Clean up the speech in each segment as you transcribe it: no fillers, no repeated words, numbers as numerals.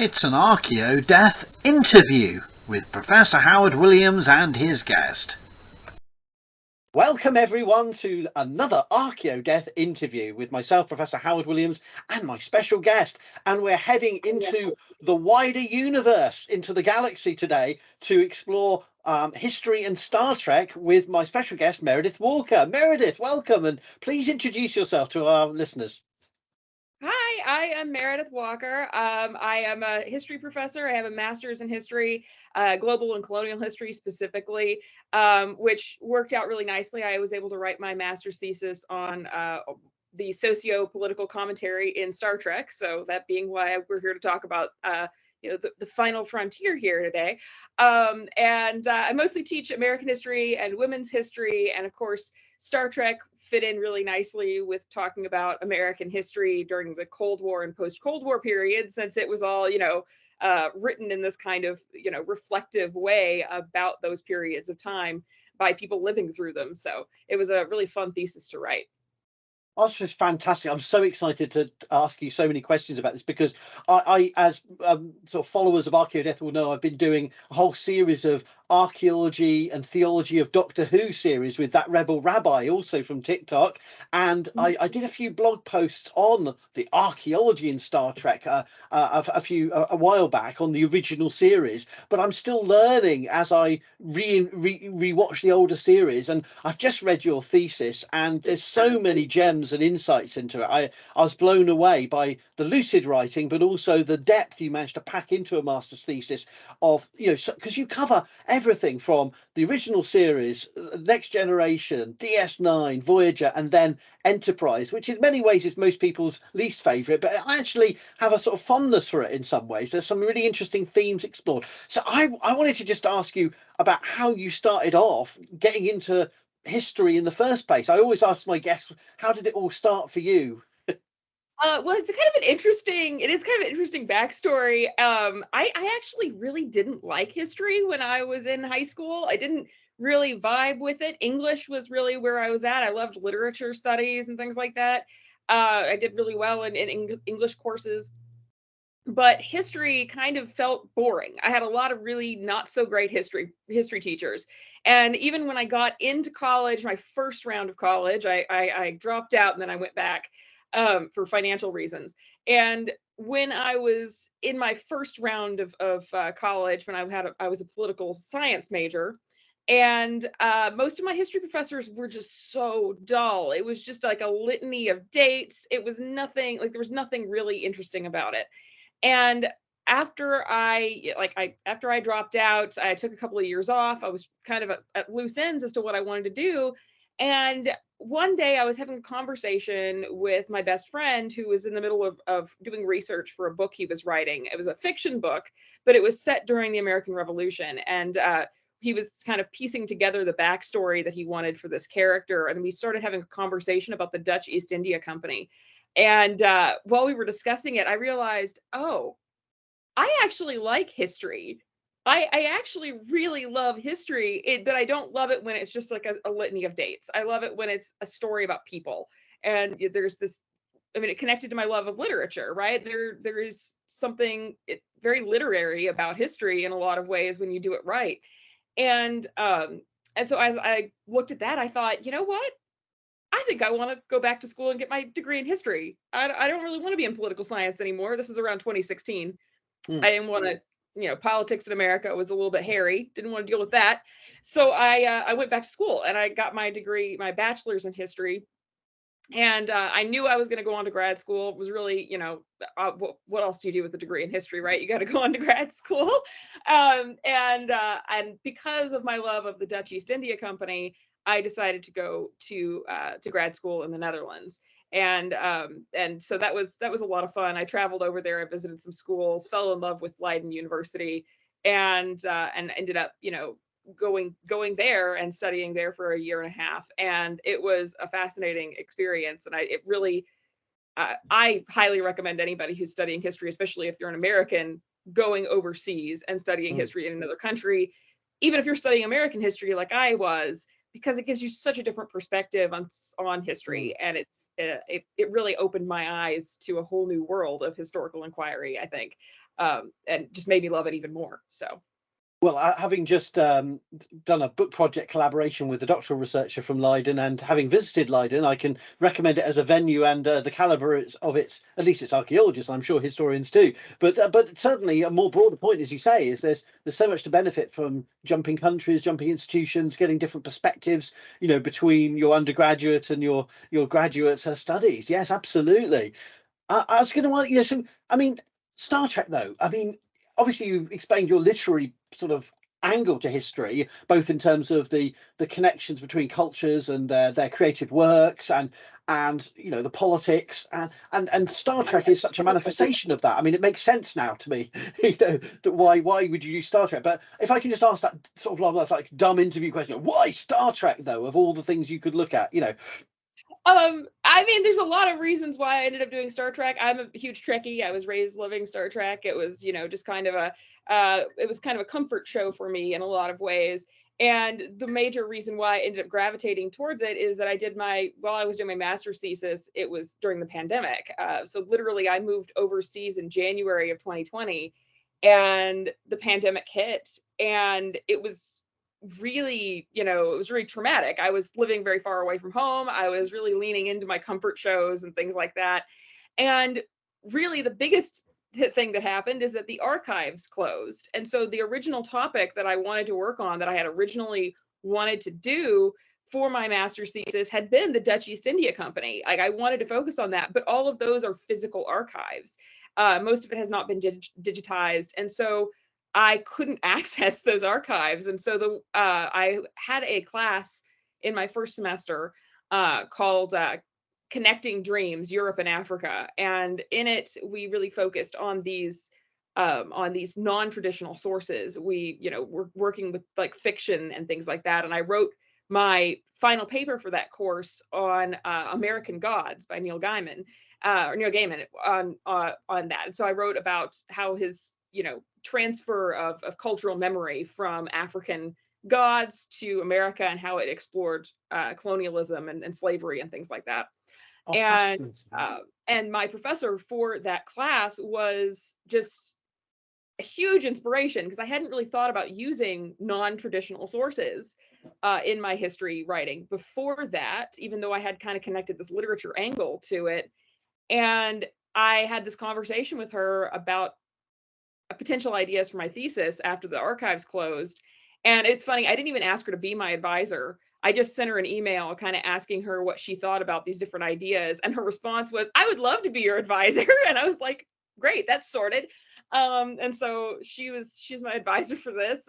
It's an Archaeodeath interview with Professor Howard Williams and his guest. Welcome everyone to another Archaeodeath interview with myself, Professor Howard Williams, and my special guest. And we're heading into the wider universe, into the galaxy today to explore history and Star Trek with my special guest, Meredith Walker. Meredith, welcome, and please introduce yourself to our listeners. Hi, I am Meredith Walker. I am a history professor. I have a master's in history, global and colonial history specifically, which worked out really nicely. I was able to write my master's thesis on the socio-political commentary in Star Trek. So that being why we're here to talk about the final frontier here today. I mostly teach American history and women's history, and of course, Star Trek fit in really nicely with talking about American history during the Cold War and post-Cold War period, since it was all, written in this kind of, reflective way about those periods of time by people living through them. So it was a really fun thesis to write. Oh, this is fantastic. I'm so excited to ask you so many questions about this because I as sort of followers of Archaeodeath will know, I've been doing a whole series of archaeology and theology of Doctor Who series with that Rebel Rabbi, also from TikTok. And I did a few blog posts on the archaeology in Star Trek a while back on the original series. But I'm still learning as I rewatch the older series. And I've just read your thesis, and there's so many gems and insights into it. I was blown away by the lucid writing, but also the depth you managed to pack into a master's thesis of, because you cover everything from the original series, Next Generation, DS9, Voyager, and then Enterprise, which in many ways is most people's least favorite, but I actually have a sort of fondness for it in some ways. There's some really interesting themes explored. So I wanted to just ask you about how you started off getting into history in the first place. I always ask my guests, how did it all start for you? Well, it is kind of an interesting backstory. I actually really didn't like history when I was in high school. I didn't really vibe with it. English was really where I was at. I loved literature studies and things like that. I did really well in English courses, but history kind of felt boring. I had a lot of really not so great history teachers. And even when I got into college, my first round of college, I dropped out and then I went back for financial reasons. And when I was in my first round of college, when I was a political science major, and most of my history professors were just so dull. It was just like a litany of dates. It was nothing, like there was nothing really interesting about it. And after I dropped out, I took a couple of years off. I was kind of at loose ends as to what I wanted to do. And one day I was having a conversation with my best friend who was in the middle of doing research for a book he was writing. It was a fiction book, but it was set during the American Revolution. And he was kind of piecing together the backstory that he wanted for this character. And we started having a conversation about the Dutch East India Company. And while we were discussing it, I realized, oh, I actually like history. I actually really love history, but I don't love it when it's just like a litany of dates. I love it when it's a story about people. And there's this, it connected to my love of literature, right? There is something very literary about history in a lot of ways when you do it right. And so as I looked at that, I thought, you know what? I think I want to go back to school and get my degree in history. I don't really want to be in political science anymore. This is around 2016. I didn't want to, politics in America was a little bit hairy. Didn't want to deal with that. So I went back to school and I got my degree, my bachelor's in history. And I knew I was going to go on to grad school. It was really, what else do you do with a degree in history, right? You got to go on to grad school. And because of my love of the Dutch East India Company, I decided to go to grad school in the Netherlands. And so that was a lot of fun. I traveled over there, I visited some schools, fell in love with Leiden University, and ended up, going there and studying there for a year and a half. And it was a fascinating experience. And I highly recommend anybody who's studying history, especially if you're an American, going overseas and studying history in another country. Even if you're studying American history like I was, because it gives you such a different perspective on history, and it really opened my eyes to a whole new world of historical inquiry, I think, and just made me love it even more. So. Well, having just done a book project collaboration with a doctoral researcher from Leiden, and having visited Leiden, I can recommend it as a venue, and the calibre of its, at least it's archaeologists, I'm sure historians too. But certainly a more broader point, as you say, is there's so much to benefit from jumping countries, jumping institutions, getting different perspectives, you know, between your undergraduate and your graduate studies. Yes, absolutely. I was going to ask you, so, I mean, Star Trek, though, I mean, obviously you explained your literary sort of angle to history, both in terms of the connections between cultures and their creative works, and you know, the politics, and Star Trek is such a manifestation of that. I mean, it makes sense now to me, you know, that why would you use Star Trek? But if I can just ask that sort of like dumb interview question, why Star Trek though, of all the things you could look at, you know? I mean, there's a lot of reasons why I ended up doing Star Trek. I'm a huge Trekkie. I was raised loving Star Trek. It was, you know, just kind of a comfort show for me in a lot of ways. And the major reason why I ended up gravitating towards it is that while I was doing my master's thesis, it was during the pandemic. So literally I moved overseas in January of 2020, and the pandemic hit, and it was really, you know, it was really traumatic. I was living very far away from home. I was really leaning into my comfort shows and things like that. And really the biggest thing that happened is that the archives closed. And so the original topic that I wanted to work on, that I had originally wanted to do for my master's thesis, had been the Dutch East India Company. Like, I wanted to focus on that, but all of those are physical archives. Most of it has not been digitized. And so I couldn't access those archives. And so I had a class in my first semester called Connecting Dreams, Europe and Africa. And in it, we really focused on these non-traditional sources. We're working with like fiction and things like that. And I wrote my final paper for that course on American Gods by Neil Gaiman on that. And so I wrote about how his, you know, transfer of cultural memory from African gods to America, and how it explored colonialism and slavery and things like that. Oh, And my professor for that class was just a huge inspiration, because I hadn't really thought about using non-traditional sources in my history writing before that, even though I had kind of connected this literature angle to it. And I had this conversation with her about potential ideas for my thesis after the archives closed. And it's funny, I didn't even ask her to be my advisor. I just sent her an email kind of asking her what she thought about these different ideas. And her response was, "I would love to be your advisor." And I was like, great, that's sorted. And so she's my advisor for this.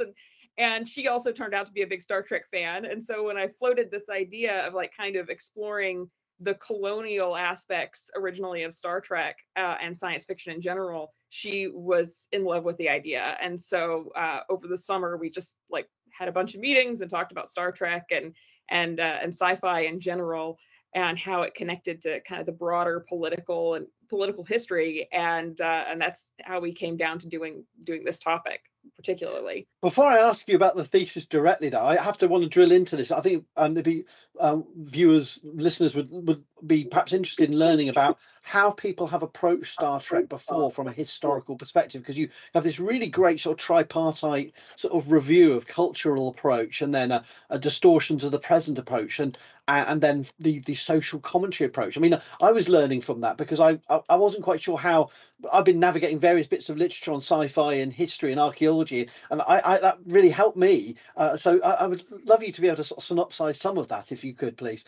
And she also turned out to be a big Star Trek fan. And so when I floated this idea of like kind of exploring the colonial aspects originally of Star Trek and science fiction in general, she was in love with the idea. And so over the summer, we just like had a bunch of meetings and talked about Star Trek and sci-fi in general, and how it connected to kind of the broader political history, and that's how we came down to doing this topic particularly. Before I ask you about the thesis directly, though, I have to want to drill into this. I think there'd be listeners would be perhaps interested in learning about how people have approached Star Trek before from a historical perspective, because you have this really great sort of tripartite sort of review of cultural approach, and then a distortions of the present approach, and then the social commentary approach. I mean, I was learning from that because I wasn't quite sure how. I've been navigating various bits of literature on sci-fi and history and archaeology, and I that really helped me. So I would love you to be able to sort of synopsize some of that, if you could, please.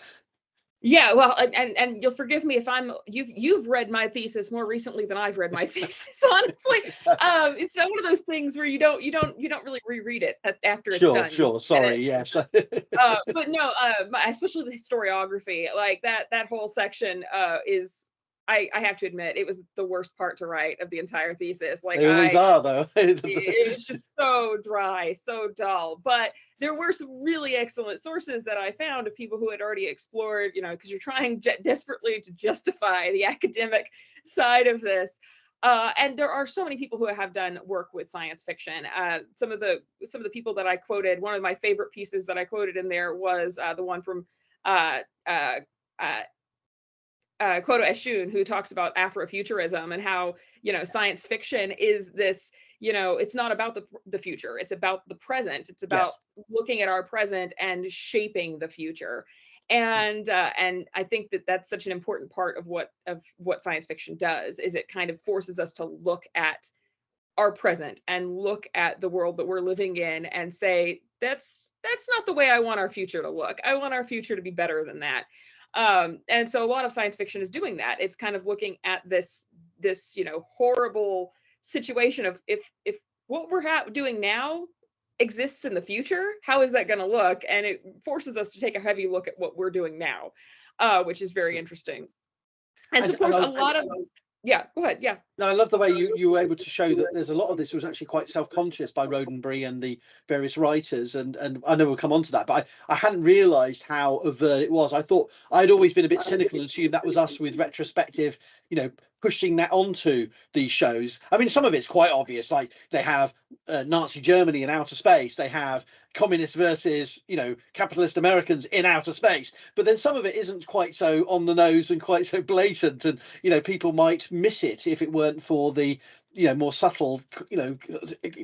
Yeah, well, and you'll forgive me if you've read my thesis more recently than I've read my thesis. Honestly, it's not one of those things where you don't really reread it after it's done. Sure. Sorry, yes. But no, especially the historiography, like that whole section is. I have to admit, it was the worst part to write of the entire thesis. Like, they always are, though. It was just so dry, so dull. But there were some really excellent sources that I found of people who had already explored, you know, because you're trying desperately to justify the academic side of this. And there are so many people who have done work with science fiction. Some of the people that I quoted, one of my favorite pieces that I quoted in there was the one from uh, uh, uh, Koto Eshun, who talks about Afrofuturism and how, science fiction is this, it's not about the future. It's about the present. It's about looking at our present and shaping the future. And I think that that's such an important part of what science fiction does, is it kind of forces us to look at our present and look at the world that we're living in and say, that's not the way I want our future to look. I want our future to be better than that. And so a lot of science fiction is doing that. It's kind of looking at this horrible situation of if what we're doing now exists in the future, how is that going to look? And it forces us to take a heavy look at what we're doing now, which is very interesting. And so, of course, a lot of yeah, go ahead. Yeah. No, I love the way you were able to show that there's a lot of this was actually quite self-conscious by Roddenberry and the various writers, and I know we'll come on to that, but I hadn't realised how overt it was. I thought I'd always been a bit cynical and assumed that was us with Retrospective, pushing that onto these shows. I mean, some of it's quite obvious, like they have Nazi Germany in outer space, they have communists versus capitalist Americans in outer space, but then some of it isn't quite so on the nose and quite so blatant, and people might miss it if it weren't for the more subtle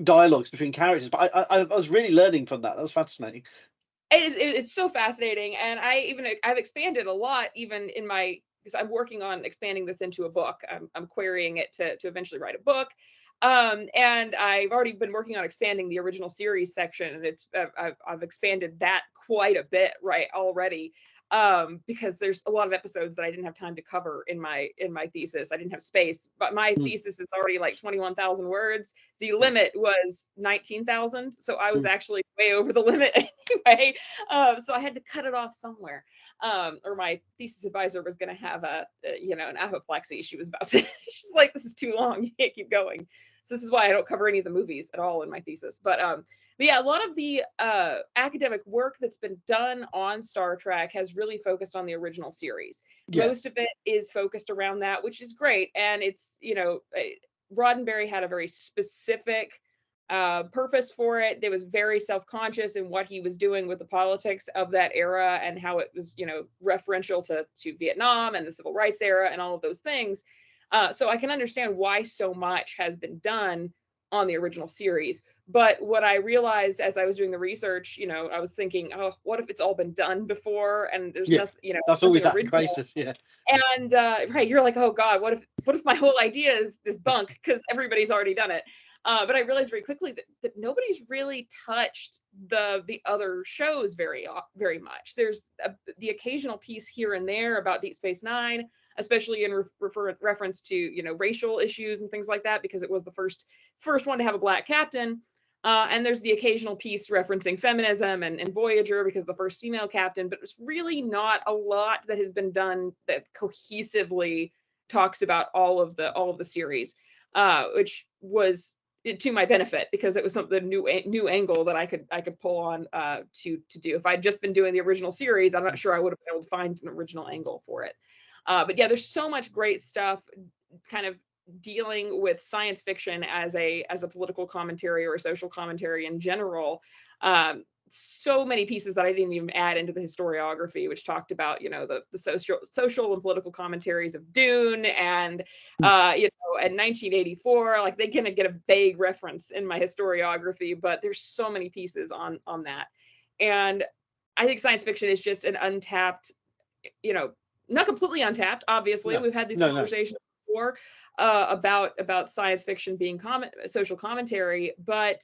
dialogues between characters. But I was really learning from that. That was fascinating. It's so fascinating, and I've expanded a lot even in my, because I'm working on expanding this into a book. I'm querying it to eventually write a book. And I've already been working on expanding the original series section, and I've expanded that quite a bit already, because there's a lot of episodes that I didn't have time to cover in my thesis. I didn't have space, but my thesis is already like 21,000 words. The limit was 19,000, so I was actually way over the limit anyway. So I had to cut it off somewhere, or my thesis advisor was going to have an apoplexy. She was about to. She's like, "This is too long. You can't keep going." So this is why I don't cover any of the movies at all in my thesis. But yeah, a lot of the academic work that's been done on Star Trek has really focused on the original series. Yeah. Most of it is focused around that, which is great. And it's, Roddenberry had a very specific purpose for it. It was very self-conscious in what he was doing with the politics of that era and how it was, referential to Vietnam and the civil rights era and all of those things. So I can understand why so much has been done on the original series. But what I realized as I was doing the research, I was thinking, oh, what if it's all been done before and there's nothing, that's always that crisis. Yeah. And right, you're like, oh God, what if my whole idea is bunk because everybody's already done it. But I realized very quickly that nobody's really touched the other shows very much. There's the occasional piece here and there about Deep Space Nine, especially in reference to racial issues and things like that, because it was the first one to have a black captain. And there's the occasional piece referencing feminism and Voyager because of the first female captain, but it's really not a lot that has been done that cohesively talks about all of the series, which was to my benefit because it was something new angle that I could pull on to do. If I'd just been doing the original series, I'm not sure I would have been able to find an original angle for it. But yeah, there's so much great stuff kind of dealing with science fiction as a political commentary or a social commentary in general. So many pieces that I didn't even add into the historiography, which talked about, the social and political commentaries of Dune and, and 1984, like they kind of get a vague reference in my historiography, but there's so many pieces on that. And I think science fiction is just an untapped, not completely untapped, obviously. No, we've had these conversations before about science fiction being social commentary, but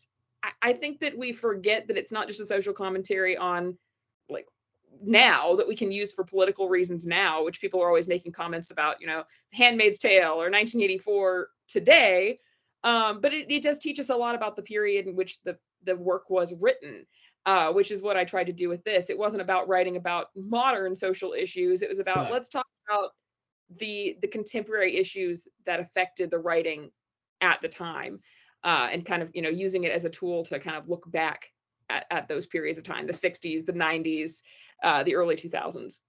I think that we forget that it's not just a social commentary on like now that we can use for political reasons now, which people are always making comments about, Handmaid's Tale or 1984 today. But it does teach us a lot about the period in which the work was written, which is what I tried to do with this. It wasn't about writing about modern social issues. It was about, let's talk about the contemporary issues that affected the writing at the time. And kind of, using it as a tool to kind of look back at those periods of time, the 60s, the 90s, the early 2000s.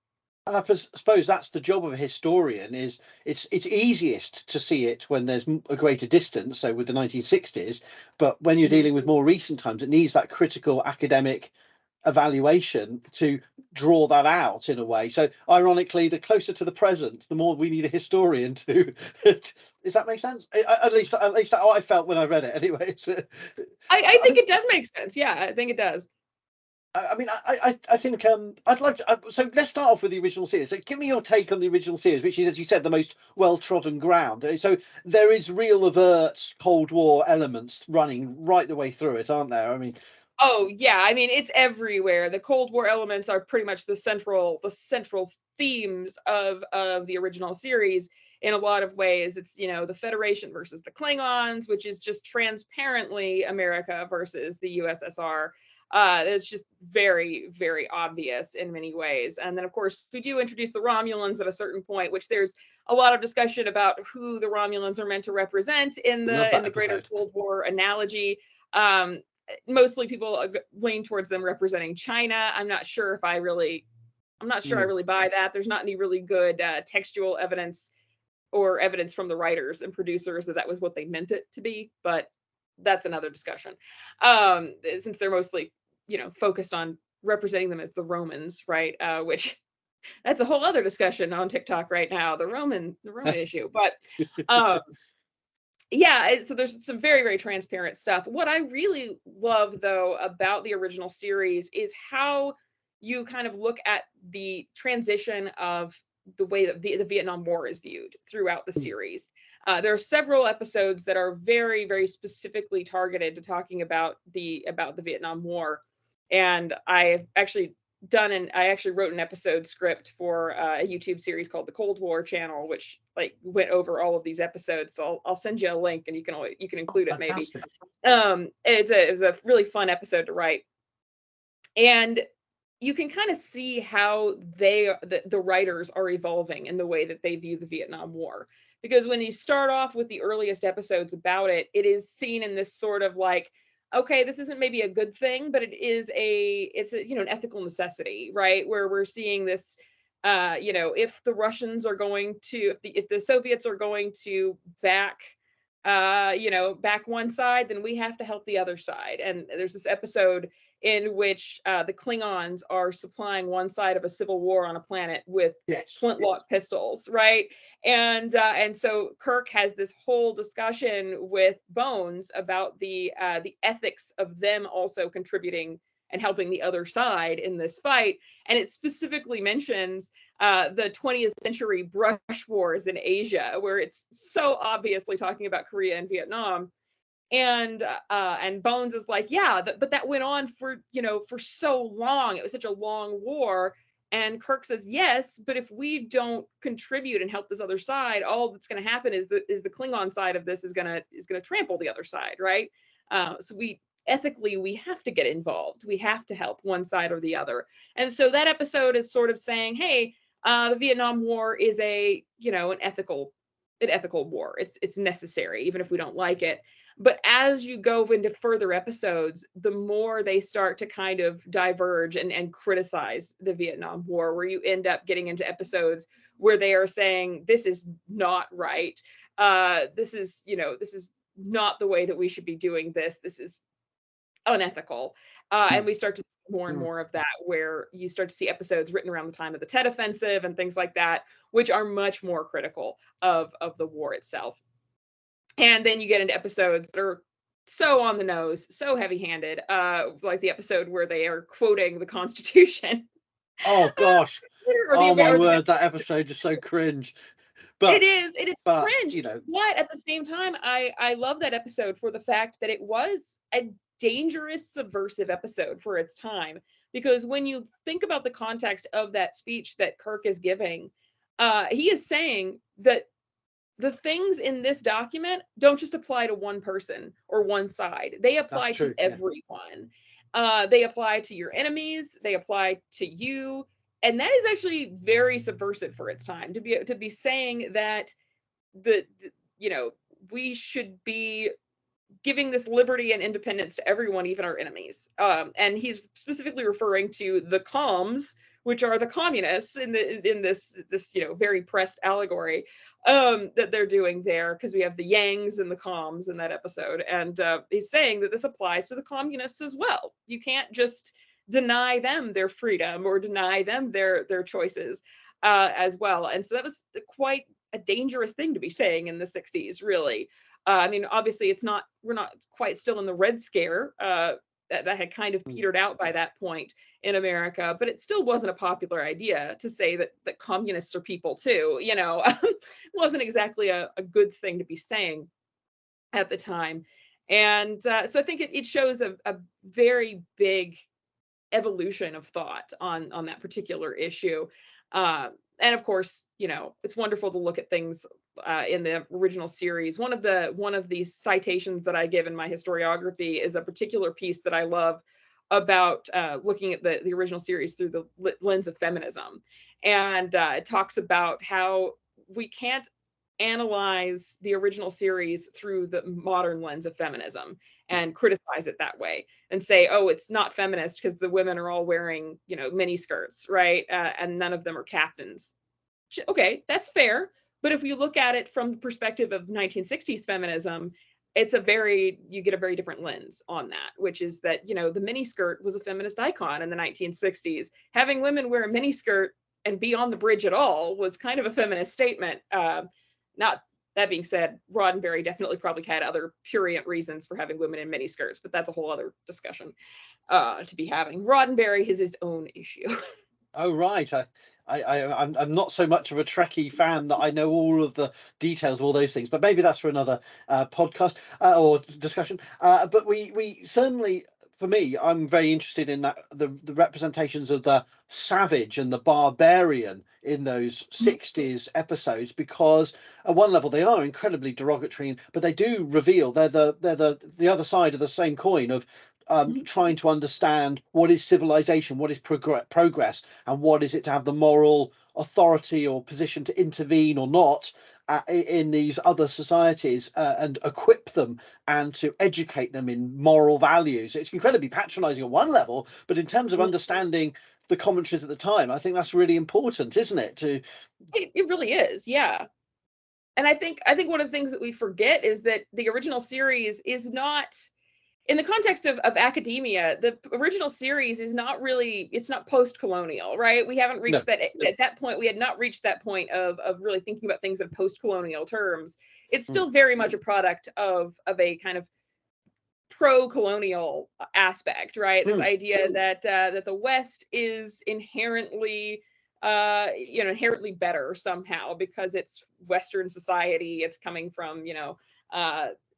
And I suppose that's the job of a historian. Is it's easiest to see it when there's a greater distance, so with the 1960s, but when you're dealing with more recent times, it needs that critical academic evaluation to draw that out in a way. So ironically, the closer to the present, the more we need a historian to does that make sense? At least that's how I felt when I read it anyway. I think it does make sense. Yeah, I think it does. I mean, I think I'd like to. So let's start off with the original series. So give me your take on the original series, which is, as you said, the most well-trodden ground. So there is real overt Cold War elements running right the way through it, aren't there? I mean, oh yeah, I mean it's everywhere. The Cold War elements are pretty much the central themes of the original series. In a lot of ways, it's, you know, the Federation versus the Klingons, which is just transparently America versus the USSR. It's just very, very obvious in many ways. And then, of course, we do introduce the Romulans at a certain point, which there's a lot of discussion about who the Romulans are meant to represent in the greater Cold War analogy. Mostly people lean towards them representing China. I'm not sure I really buy that. There's not any really good textual evidence or evidence from the writers and producers that was what they meant it to be, but that's another discussion. Since they're mostly, you know, focused on representing them as the Romans, right? Which that's a whole other discussion on TikTok right now, the Roman issue. But yeah, so there's some very, very transparent stuff. What I really love, though, about the original series is how you kind of look at the transition of the way that the Vietnam War is viewed throughout the series. There are several episodes that are very, very specifically targeted to talking about the Vietnam War, and I actually wrote an episode script for a YouTube series called the Cold War Channel, which like went over all of these episodes. So I'll send you a link, and you can include it maybe. It's a really fun episode to write, and you can kind of see how the writers are evolving in the way that they view the Vietnam War. Because when you start off with the earliest episodes about it, it is seen in this sort of like, okay, this isn't maybe a good thing, but it's a you know, an ethical necessity, right? Where we're seeing this, you know, if the Russians are going to, if the Soviets are going to back one side, then we have to help the other side. And there's this episode in which the Klingons are supplying one side of a civil war on a planet with flintlock pistols, right? And so Kirk has this whole discussion with Bones about the ethics of them also contributing and helping the other side in this fight. And it specifically mentions the 20th century brush wars in Asia, where it's so obviously talking about Korea and Vietnam. And Bones is like, yeah, but that went on for so long. It was such a long war. And Kirk says, yes, but if we don't contribute and help this other side, all that's going to happen is the Klingon side of this is going to trample the other side, right? So ethically we have to get involved. We have to help one side or the other. And so that episode is sort of saying, hey, the Vietnam War is an ethical war. It's necessary, even if we don't like it. But as you go into further episodes, the more they start to kind of diverge and criticize the Vietnam War, where you end up getting into episodes where they are saying, this is not right. This is not the way that we should be doing this. This is unethical. And we start to see more and more of that, where you start to see episodes written around the time of the Tet Offensive and things like that, which are much more critical of the war itself. And then you get into episodes that are so on the nose, so heavy-handed, like the episode where they are quoting the Constitution. Oh gosh! Oh my word, that episode is so cringe. But it is cringe. But at the same time, I love that episode for the fact that it was a dangerous, subversive episode for its time. Because when you think about the context of that speech that Kirk is giving, he is saying that the things in this document don't just apply to one person or one side. They apply to everyone. They apply to your enemies. They apply to you. And that is actually very subversive for its time, to be saying that we should be giving this liberty and independence to everyone, even our enemies. And he's specifically referring to the comms, which are the communists in this very pressed allegory that they're doing there, because we have the Yangs and the Coms in that episode, and he's saying that this applies to the communists as well. You can't just deny them their freedom or deny them their choices as well. And so that was quite a dangerous thing to be saying in the 60s, really. I mean, obviously we're not quite still in the Red Scare. That had kind of petered out by that point in America, but it still wasn't a popular idea to say that communists are people too. Wasn't exactly a good thing to be saying at the time. And so I think it shows a very big evolution of thought on that particular issue. And of course, it's wonderful to look at things in the original series. One of the citations that I give in my historiography is a particular piece that I love about looking at the original series through the lens of feminism. And it talks about how we can't analyze the original series through the modern lens of feminism and criticize it that way and say, oh, it's not feminist because the women are all wearing, mini skirts, right? And none of them are captains. Okay, that's fair. But if you look at it from the perspective of 1960s feminism, you get a very different lens on that, which is that, the miniskirt was a feminist icon in the 1960s. Having women wear a miniskirt and be on the bridge at all was kind of a feminist statement. Not that being said, Roddenberry definitely probably had other prurient reasons for having women in miniskirts, but that's a whole other discussion to be having. Roddenberry is his own issue. Oh, right. I'm not so much of a Trekkie fan that I know all of the details of all those things, but maybe that's for another podcast or discussion. But we certainly, for me, I'm very interested in that the representations of the savage and the barbarian in those 60s episodes, because at one level they are incredibly derogatory, but they do reveal they're the other side of the same coin of trying to understand what is civilization, what is progress, and what is it to have the moral authority or position to intervene or not in these other societies and equip them and to educate them in moral values. It's incredibly patronizing at one level, but in terms of understanding the commentaries at the time, I think that's really important, isn't it? It really is, yeah. And I think one of the things that we forget is that the original series is not, in the context of academia, the original series is not really, it's not post-colonial, right? We haven't reached that at that point. We had not reached that point of really thinking about things in post-colonial terms. It's still very much a product of a kind of pro-colonial aspect, right? This idea that the West is inherently inherently better somehow because it's Western society. It's coming from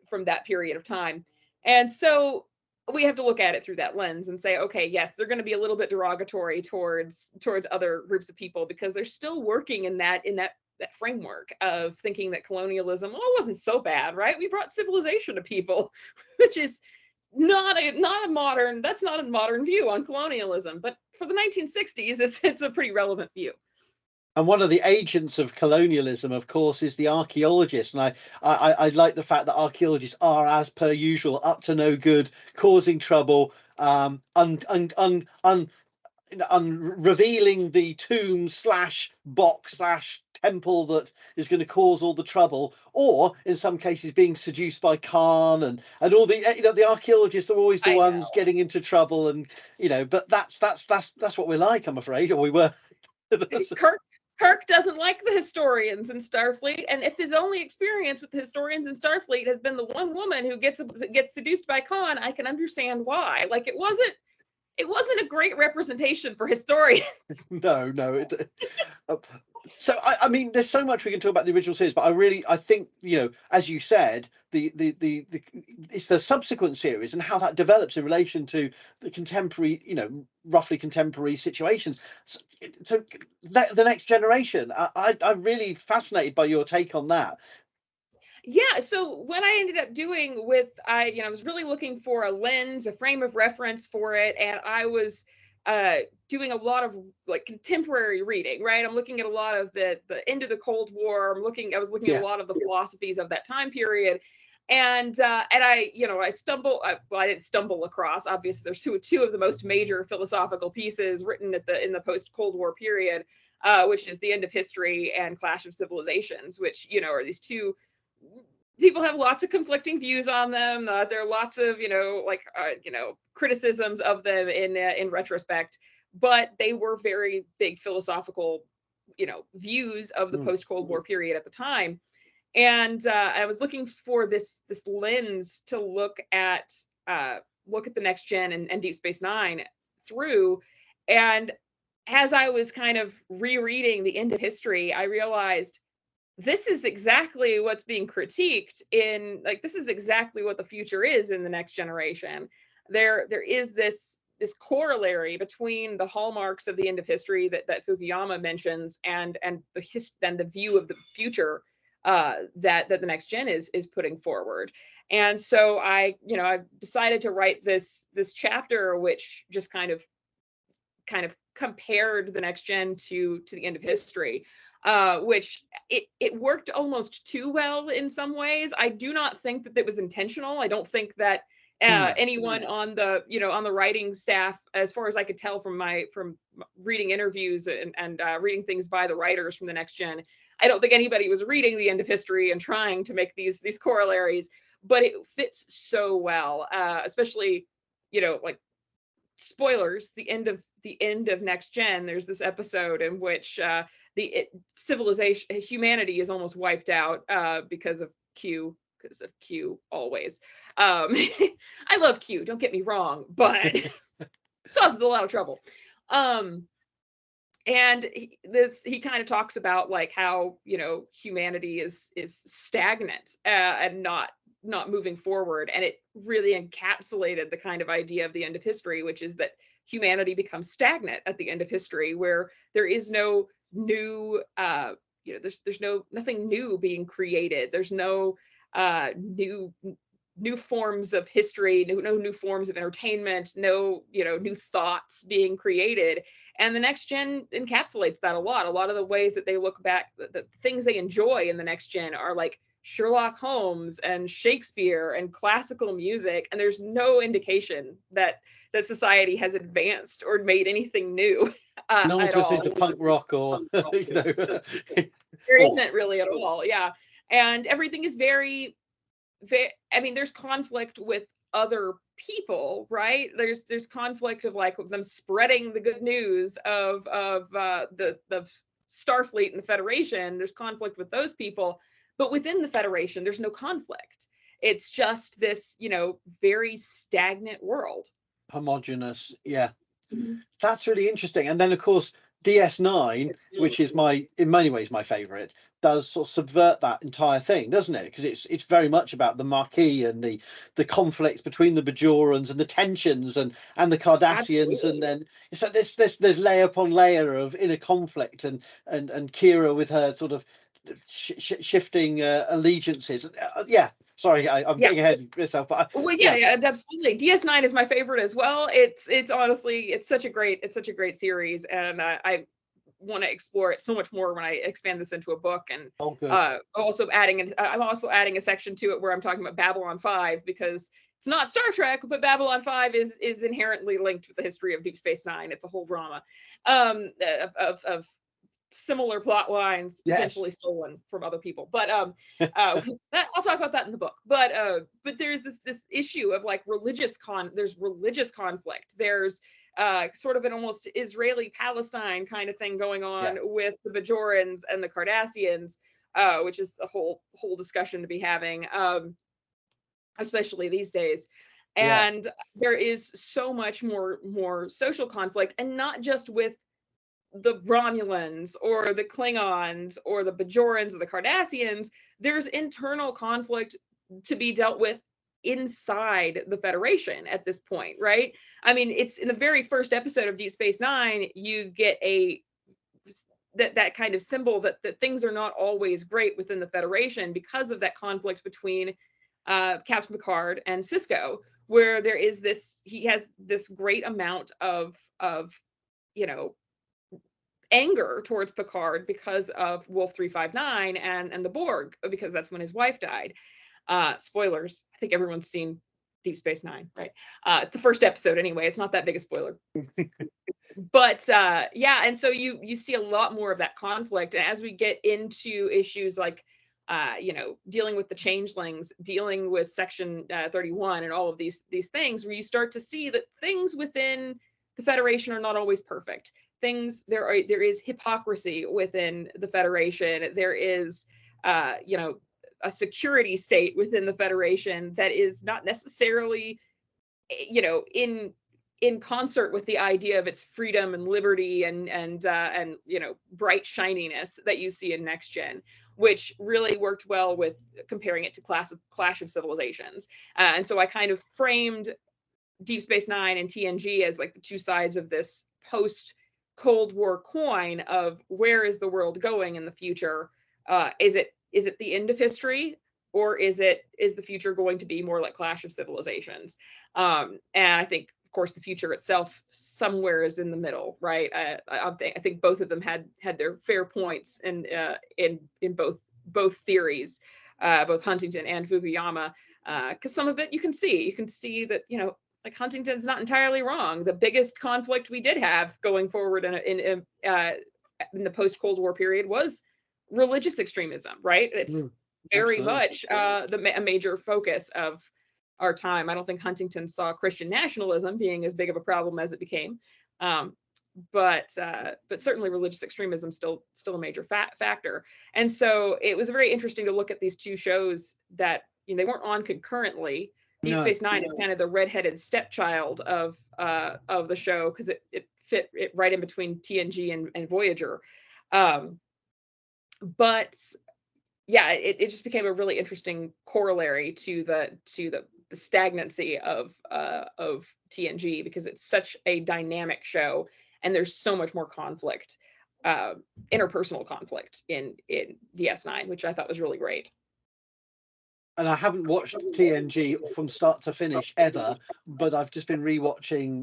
from that period of time. And so we have to look at it through that lens and say, okay, yes, they're going to be a little bit derogatory towards other groups of people because they're still working in that framework of thinking that colonialism, wasn't so bad, right? We brought civilization to people, which is not a modern view on colonialism. But for the 1960s, it's a pretty relevant view. And one of the agents of colonialism, of course, is the archaeologist. And I like the fact that archaeologists are, as per usual, up to no good, causing trouble, revealing the tomb / box / temple that is going to cause all the trouble, or in some cases being seduced by Khan and all the the archaeologists are always the ones getting into trouble, and but that's what we're like, I'm afraid, or we were. Kirk doesn't like the historians in Starfleet, and if his only experience with the historians in Starfleet has been the one woman who gets seduced by Khan, I can understand why. Like, it wasn't a great representation for historians. No. So I mean, there's so much we can talk about the original series, but I think as you said, it's the subsequent series and how that develops in relation to the contemporary, roughly contemporary situations. So the next generation, I'm really fascinated by your take on that. Yeah, so what I ended up doing I was really looking for a lens, a frame of reference for it, and I was doing a lot of contemporary reading, right? I'm looking at a lot of the end of the Cold War. I was looking at a lot of the philosophies of that time period. And I, I I didn't stumble across, obviously there's two of the most major philosophical pieces written in the post Cold War period, which is The End of History and Clash of Civilizations, which, are these two. People have lots of conflicting views on them. There are lots of, criticisms of them in retrospect, but they were very big philosophical, views of the post Cold War period at the time. And I was looking for this lens to look at the Next Gen and Deep Space Nine through. And as I was kind of rereading The End of History, I realized this is exactly what's being critiqued this is exactly what the future is in the next generation. There is this corollary between the hallmarks of the end of history that Fukuyama mentions and the view of the future that the next gen is putting forward. And so I decided to write this chapter, which just kind of compared the next gen to the end of history. Which it worked almost too well in some ways. I do not think that it was intentional. I don't think that anyone on the writing staff, as far as I could tell from reading interviews and reading things by the writers from the Next Gen, I don't think anybody was reading The End of History and trying to make these corollaries. But it fits so well, especially like spoilers. The end of Next Gen. There's this episode in which humanity is almost wiped out because of Q always. I love Q, don't get me wrong, but it causes a lot of trouble. And he kind of talks about like how humanity is stagnant and not moving forward, and it really encapsulated the kind of idea of the end of history, which is that humanity becomes stagnant at the end of history, where there is no new there's nothing new being created. There's no new forms of history, no new forms of entertainment, no new thoughts being created. And the Next Gen encapsulates that a lot. A lot of the ways that they look back, the things they enjoy in the Next Gen are like Sherlock Holmes and Shakespeare and classical music, and there's no indication that society has advanced or made anything new. No one's listening to punk rock or there isn't really at all. Yeah. And everything is very, I mean, there's conflict with other people, right? There's conflict of like them spreading the good news of the Starfleet and the Federation. There's conflict with those people, but within the Federation, there's no conflict. It's just this, very stagnant world. Homogenous. Yeah. That's really interesting. And then of course DS9, which is in many ways my favorite, does sort of subvert that entire thing, doesn't it? Because it's very much about the Maquis and the conflicts between the Bajorans and the tensions and the Cardassians. Absolutely. And then it's like there's layer upon layer of inner conflict and Kira with her sort of shifting allegiances. Sorry, I'm getting ahead of myself, but yeah, absolutely. DS9 is my favorite as well. It's honestly, it's such a great series, and I want to explore it so much more when I expand this into a book. And I'm also adding a section to it where I'm talking about Babylon 5, because it's not Star Trek, but Babylon 5 is inherently linked with the history of Deep Space Nine. It's a whole drama of similar plot lines, potentially stolen from other people, but I'll talk about that in the book. But there's this issue of like there's religious conflict. There's sort of an almost Israeli-Palestine kind of thing going on with the Bajorans and the Cardassians, which is a whole discussion to be having, especially these days. And there is so much more social conflict, and not just with the Romulans or the Klingons or the Bajorans or the Cardassians. There's internal conflict to be dealt with inside the Federation at this point, right? I mean, it's in the very first episode of Deep Space Nine, you get that kind of symbol that things are not always great within the Federation because of that conflict between Captain Picard and Sisko, where there is he has this great amount of anger towards Picard because of Wolf 359 and the Borg, because that's when his wife died. Spoilers. I think everyone's seen Deep Space Nine, right? It's the first episode anyway. It's not that big a spoiler. But yeah, and so you see a lot more of that conflict, and as we get into issues like dealing with the changelings, dealing with Section 31, and all of these things, where you start to see that things within the Federation are not always perfect. There is hypocrisy within the Federation. There is a security state within the Federation that is not necessarily in concert with the idea of its freedom and liberty and bright shininess that you see in Next Gen, which really worked well with comparing it to Clash of Civilizations. And so I kind of framed Deep Space Nine and TNG as like the two sides of this post Cold War coin of where is the world going in the future? Is it the end of history, or is the future going to be more like Clash of Civilizations? And I think, of course, the future itself somewhere is in the middle, right? I think both of them had their fair points in both theories, both Huntington and Fukuyama, because some of it you can see that like Huntington's not entirely wrong. The biggest conflict we did have going forward in the post Cold War period was religious extremism, right? It's very much a major focus of our time. I don't think Huntington saw Christian nationalism being as big of a problem as it became, but certainly religious extremism still a major factor. And so it was very interesting to look at these two shows that they weren't on concurrently. Deep Space Nine is kind of the redheaded stepchild of the show, because it fit right in between TNG and Voyager. But yeah, it just became a really interesting corollary to the stagnancy of TNG, because it's such a dynamic show and there's so much more conflict, interpersonal conflict in DS9, which I thought was really great. And I haven't watched TNG from start to finish ever, but I've just been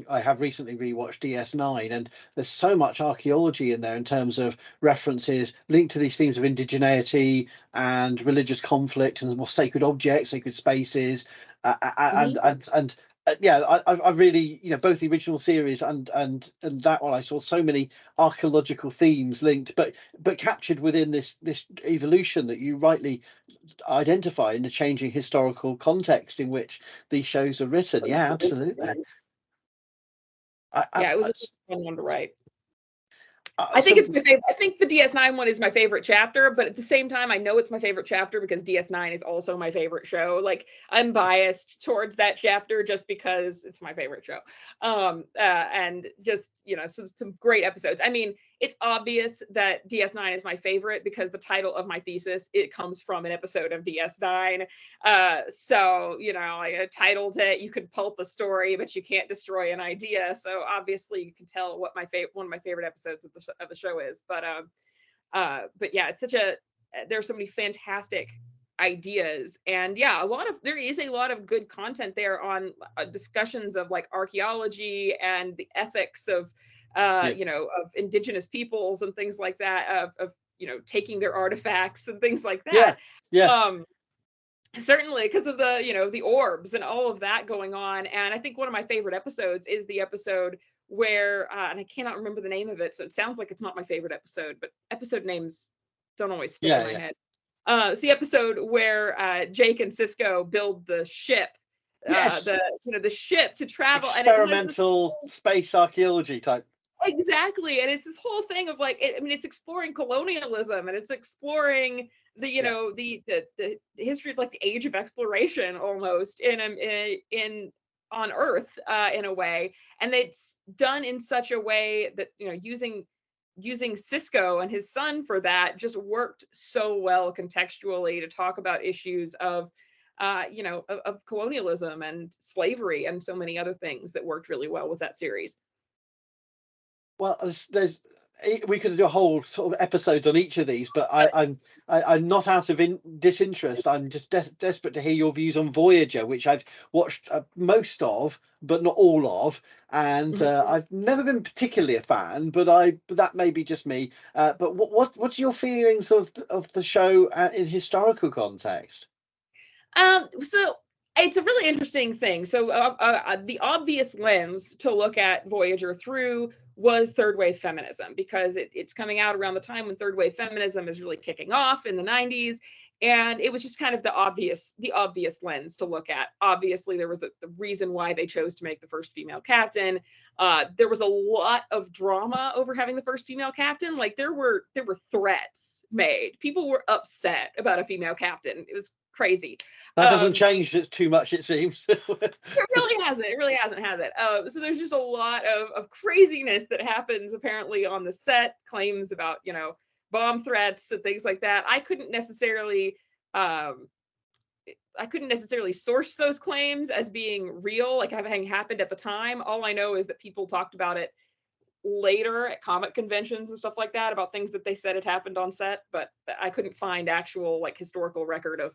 I have recently rewatched DS9, and there's so much archaeology in there in terms of references linked to these themes of indigeneity and religious conflict and more sacred objects, sacred spaces, and yeah, I really, both the original series and that one, I saw so many archaeological themes linked, but captured within this evolution that you rightly identify in the changing historical context in which these shows are written. Yeah, absolutely. It was a fun one to write. I think it's my favorite. I think the DS9 one is my favorite chapter, but at the same time, I know it's my favorite chapter because DS9 is also my favorite show. Like, I'm biased towards that chapter just because it's my favorite show. And just, some great episodes. I mean, it's obvious that DS9 is my favorite because the title of my thesis, it comes from an episode of DS9. So, I titled it, "You could pulp a story, but you can't destroy an idea." So obviously you can tell what one of my favorite episodes of the show is. But yeah, there's so many fantastic ideas, and yeah, there is a lot of good content there on discussions of like archaeology and the ethics of of indigenous peoples and things like that, of taking their artifacts and things like that. Certainly because of the the orbs and all of that going on. And I think one of my favorite episodes is the episode where and I cannot remember the name of it, so it sounds like it's not my favorite episode, but episode names don't always stick in my head. It's the episode where Jake and Cisco build the ship, the ship to travel, experimental space archaeology type. Exactly, and it's this whole thing of like, it's exploring colonialism, and it's exploring the history of like the age of exploration almost on Earth in a way, and it's done in such a way that using Cisco and his son for that just worked so well contextually to talk about issues of of colonialism and slavery and so many other things that worked really well with that series. Well, we could do a whole sort of episodes on each of these, but I'm not out of disinterest. I'm just desperate to hear your views on Voyager, which I've watched most of, but not all of, and I've never been particularly a fan. But that may be just me. But what's your feelings of the show in historical context? So it's a really interesting thing. So the obvious lens to look at Voyager through was third wave feminism, because it's coming out around the time when third wave feminism is really kicking off in the 90s. And it was just kind of the obvious lens to look at. Obviously, there was the reason why they chose to make the first female captain. There was a lot of drama over having the first female captain. Like there were threats made. People were upset about a female captain. It was crazy. That doesn't change it too much, it seems. It really hasn't. It really hasn't, has it? So there's just a lot of craziness that happens apparently on the set. Claims about, you know, bomb threats and things like that. I couldn't necessarily source those claims as being real, like having happened at the time. All I know is that people talked about it later at comic conventions and stuff like that, about things that they said had happened on set, but I couldn't find actual like historical record of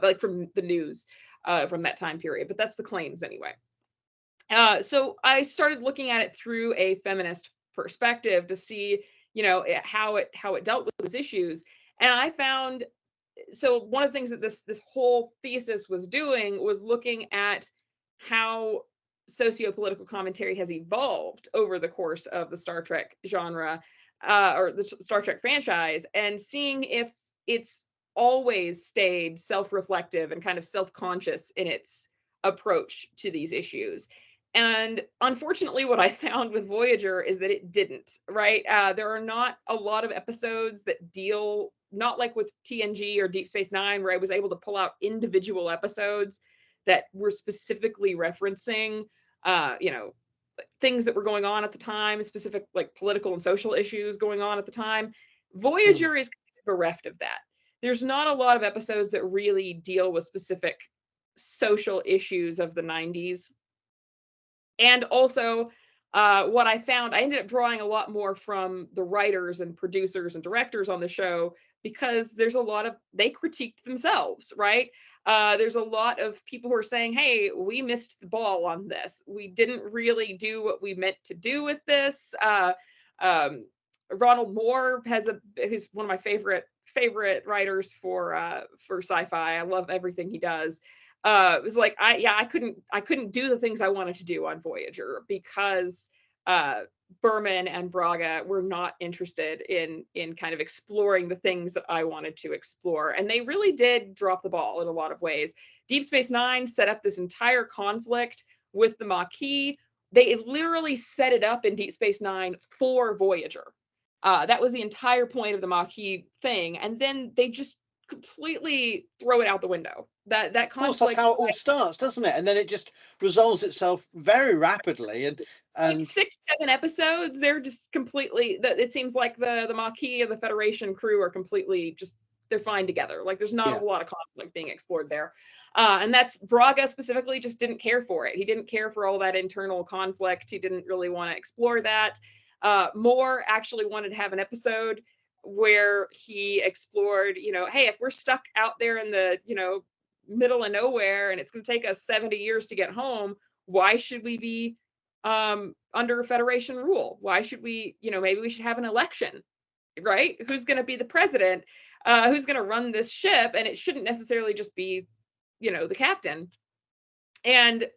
like from the news from that time period. But that's the claims anyway. So I started looking at it through a feminist perspective to see, you know, how it dealt with those issues. And I found, so one of the things that this whole thesis was doing was looking at how socio-political commentary has evolved over the course of the Star Trek genre, or the Star Trek franchise, and seeing if it's always stayed self-reflective and kind of self-conscious in its approach to these issues. And unfortunately, what I found with Voyager is that it didn't, right? There are not a lot of episodes that deal, not like with TNG or Deep Space Nine, where I was able to pull out individual episodes that were specifically referencing, you know, things that were going on at the time, specific like political and social issues going on at the time. Voyager is kind of bereft of that. There's not a lot of episodes that really deal with specific social issues of the 90s. And also, what I found, I ended up drawing a lot more from the writers and producers and directors on the show, because there's a lot of, they critiqued themselves, right? There's a lot of people who are saying, hey, we missed the ball on this. We didn't really do what we meant to do with this. Ronald Moore who's one of my favorite writers for sci-fi. I love everything he does. It was like, I couldn't do the things I wanted to do on Voyager because Berman and Braga were not interested in kind of exploring the things that I wanted to explore. And they really did drop the ball in a lot of ways. Deep Space Nine set up this entire conflict with the Maquis. They literally set it up in Deep Space Nine for Voyager. That was the entire point of the Maquis thing. And then they just completely throw it out the window. That conflict. Of course, that's how it all starts, doesn't it? And then it just resolves itself very rapidly. And like 6-7 episodes, they're just completely. It seems like the Maquis and the Federation crew are completely just, they're fine together. Like there's not a lot of conflict being explored there. And that's, Braga specifically just didn't care for it. He didn't care for all that internal conflict. He didn't really want to explore that. Moore actually wanted to have an episode where he explored, you know, hey, if we're stuck out there in the, you know, middle of nowhere and it's going to take us 70 years to get home, why should we be under Federation rule? Why should we, you know, maybe we should have an election, right? Who's going to be the president? Who's going to run this ship? And it shouldn't necessarily just be, you know, the captain. And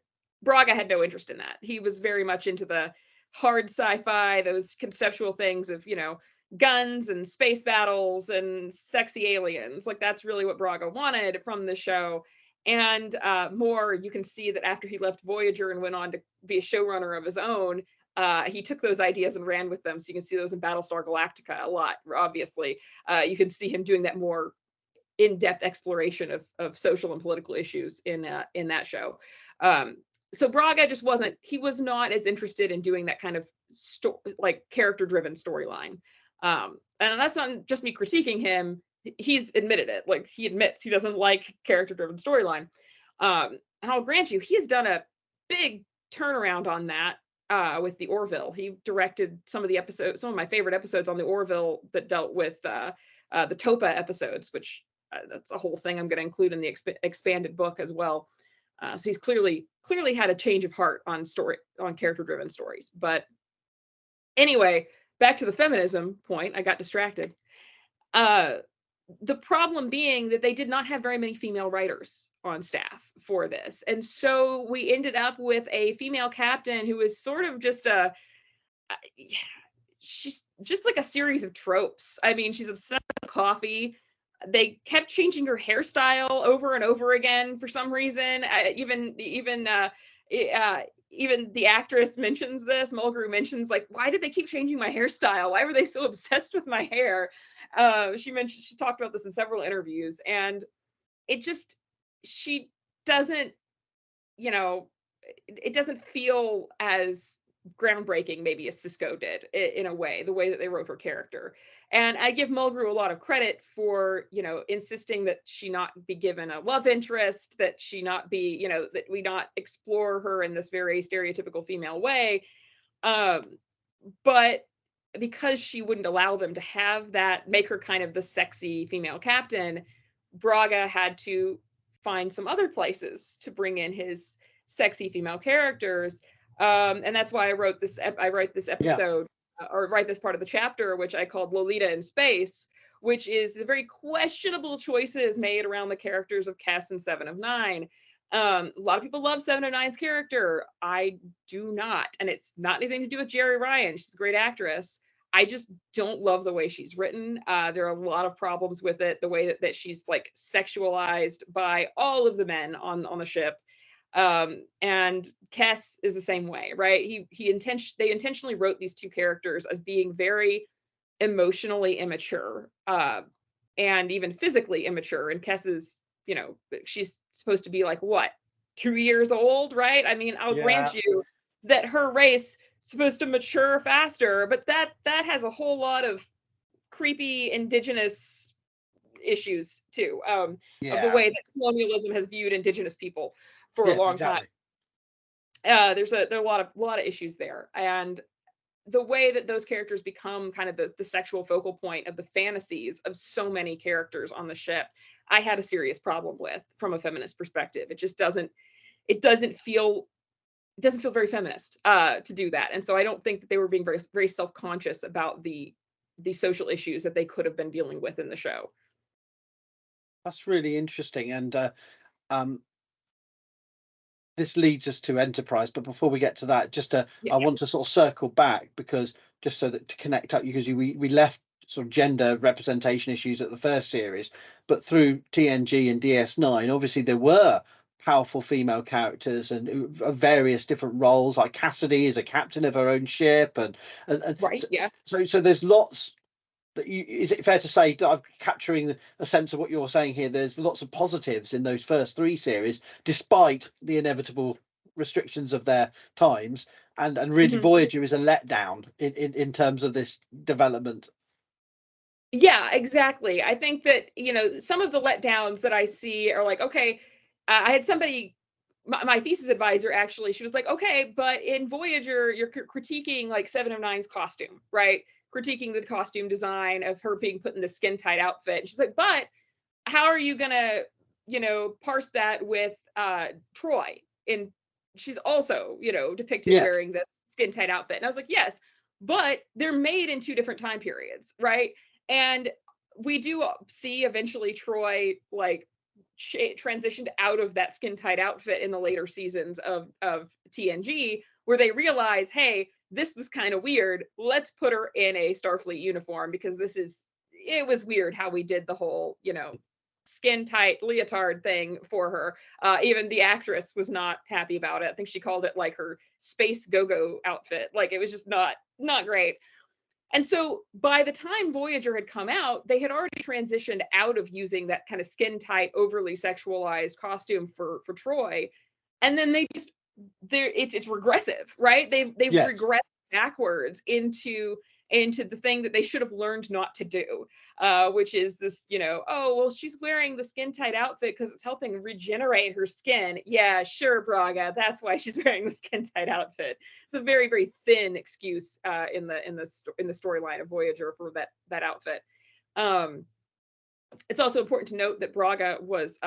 Braga had no interest in that. He was very much into the hard sci-fi, those conceptual things of, you know, guns and space battles and sexy aliens. Like that's really what Braga wanted from the show. And Moore, you can see that after he left Voyager and went on to be a showrunner of his own, he took those ideas and ran with them. So you can see those in Battlestar Galactica a lot, obviously. You can see him doing that more in-depth exploration of social and political issues in that show. So Braga just he was not as interested in doing that kind of like character-driven storyline. And that's not just me critiquing him. He's admitted it. Like he admits he doesn't like character-driven storyline. And I'll grant you, he has done a big turnaround on that with the Orville. He directed some of my favorite episodes on the Orville that dealt with the Topa episodes, which that's a whole thing I'm going to include in the expanded book as well. So he's clearly had a change of heart on character-driven stories. But anyway, back to the feminism point. I got distracted. the problem being that they did not have very many female writers on staff for this. And so we ended up with a female captain who is sort of just she's just like a series of tropes. I mean, she's obsessed with coffee. They kept changing her hairstyle over and over again for some reason. Even the actress mentions this. Mulgrew mentions, like, why did they keep changing my hairstyle? Why were they so obsessed with my hair? She talked about this in several interviews, and it just, she doesn't, it doesn't feel as groundbreaking maybe as Cisco did, in a way, the way that they wrote her character. And I give Mulgrew a lot of credit for, insisting that she not be given a love interest, that she not be, that we not explore her in this very stereotypical female way. But because she wouldn't allow them to have that, make her kind of the sexy female captain, Braga had to find some other places to bring in his sexy female characters. And that's why I wrote this episode, or write this part of the chapter, which I called Lolita in Space, which is the very questionable choices made around the characters of Kes and Seven of Nine. A lot of people love Seven of Nine's character. I do not. And it's not anything to do with Jeri Ryan. She's a great actress. I just don't love the way she's written. There are a lot of problems with it. The way that she's like sexualized by all of the men on the ship. And Kes is the same way, right? They intentionally wrote these two characters as being very emotionally immature, and even physically immature. And Kes is, she's supposed to be like, what, 2 years old, right? I mean, I'll grant you that her race is supposed to mature faster, but that has a whole lot of creepy indigenous issues too, of the way that colonialism has viewed indigenous people for a long time. There are a lot of issues there, and the way that those characters become kind of the sexual focal point of the fantasies of so many characters on the ship, I had a serious problem with from a feminist perspective. It just doesn't feel very feminist to do that. And so I don't think that they were being very, very self-conscious about the social issues that they could have been dealing with in the show. That's really interesting. And this leads us to Enterprise, but before we get to that, I want to sort of circle back, because just so that to connect up, because we left sort of gender representation issues at the first series, but through TNG and DS9, obviously there were powerful female characters and of various different roles, like Cassidy is a captain of her own ship, and right, so there's lots. Is it fair to say that I'm capturing a sense of what you're saying here? There's lots of positives in those first three series, despite the inevitable restrictions of their times, and really Voyager is a letdown in terms of this development. Yeah, exactly. I think that, some of the letdowns that I see are like, okay, I had somebody, my thesis advisor, actually, she was like, okay, but in Voyager, you're critiquing like Seven of Nine's costume, right? Critiquing the costume design of her being put in the skin tight outfit. And she's like, but how are you gonna, parse that with Troy? And she's also, depicted wearing this skin tight outfit. And I was like, yes, but they're made in two different time periods, right? And we do see eventually Troy like transitioned out of that skin tight outfit in the later seasons of TNG, where they realize, hey, this was kind of weird. Let's put her in a Starfleet uniform, because it was weird how we did the whole, skin tight leotard thing for her. Even the actress was not happy about it. I think she called it like her space go-go outfit. Like, it was just not great. And so by the time Voyager had come out, they had already transitioned out of using that kind of skin tight, overly sexualized costume for Troy. And then it's regressive, right? They've regressed backwards into the thing that they should have learned not to do, which is this, oh, well, she's wearing the skin tight outfit because it's helping regenerate her skin. Yeah, sure, Braga, that's why she's wearing the skin tight outfit. It's a very, very thin excuse in the storyline of Voyager for that outfit. It's also important to note that Braga was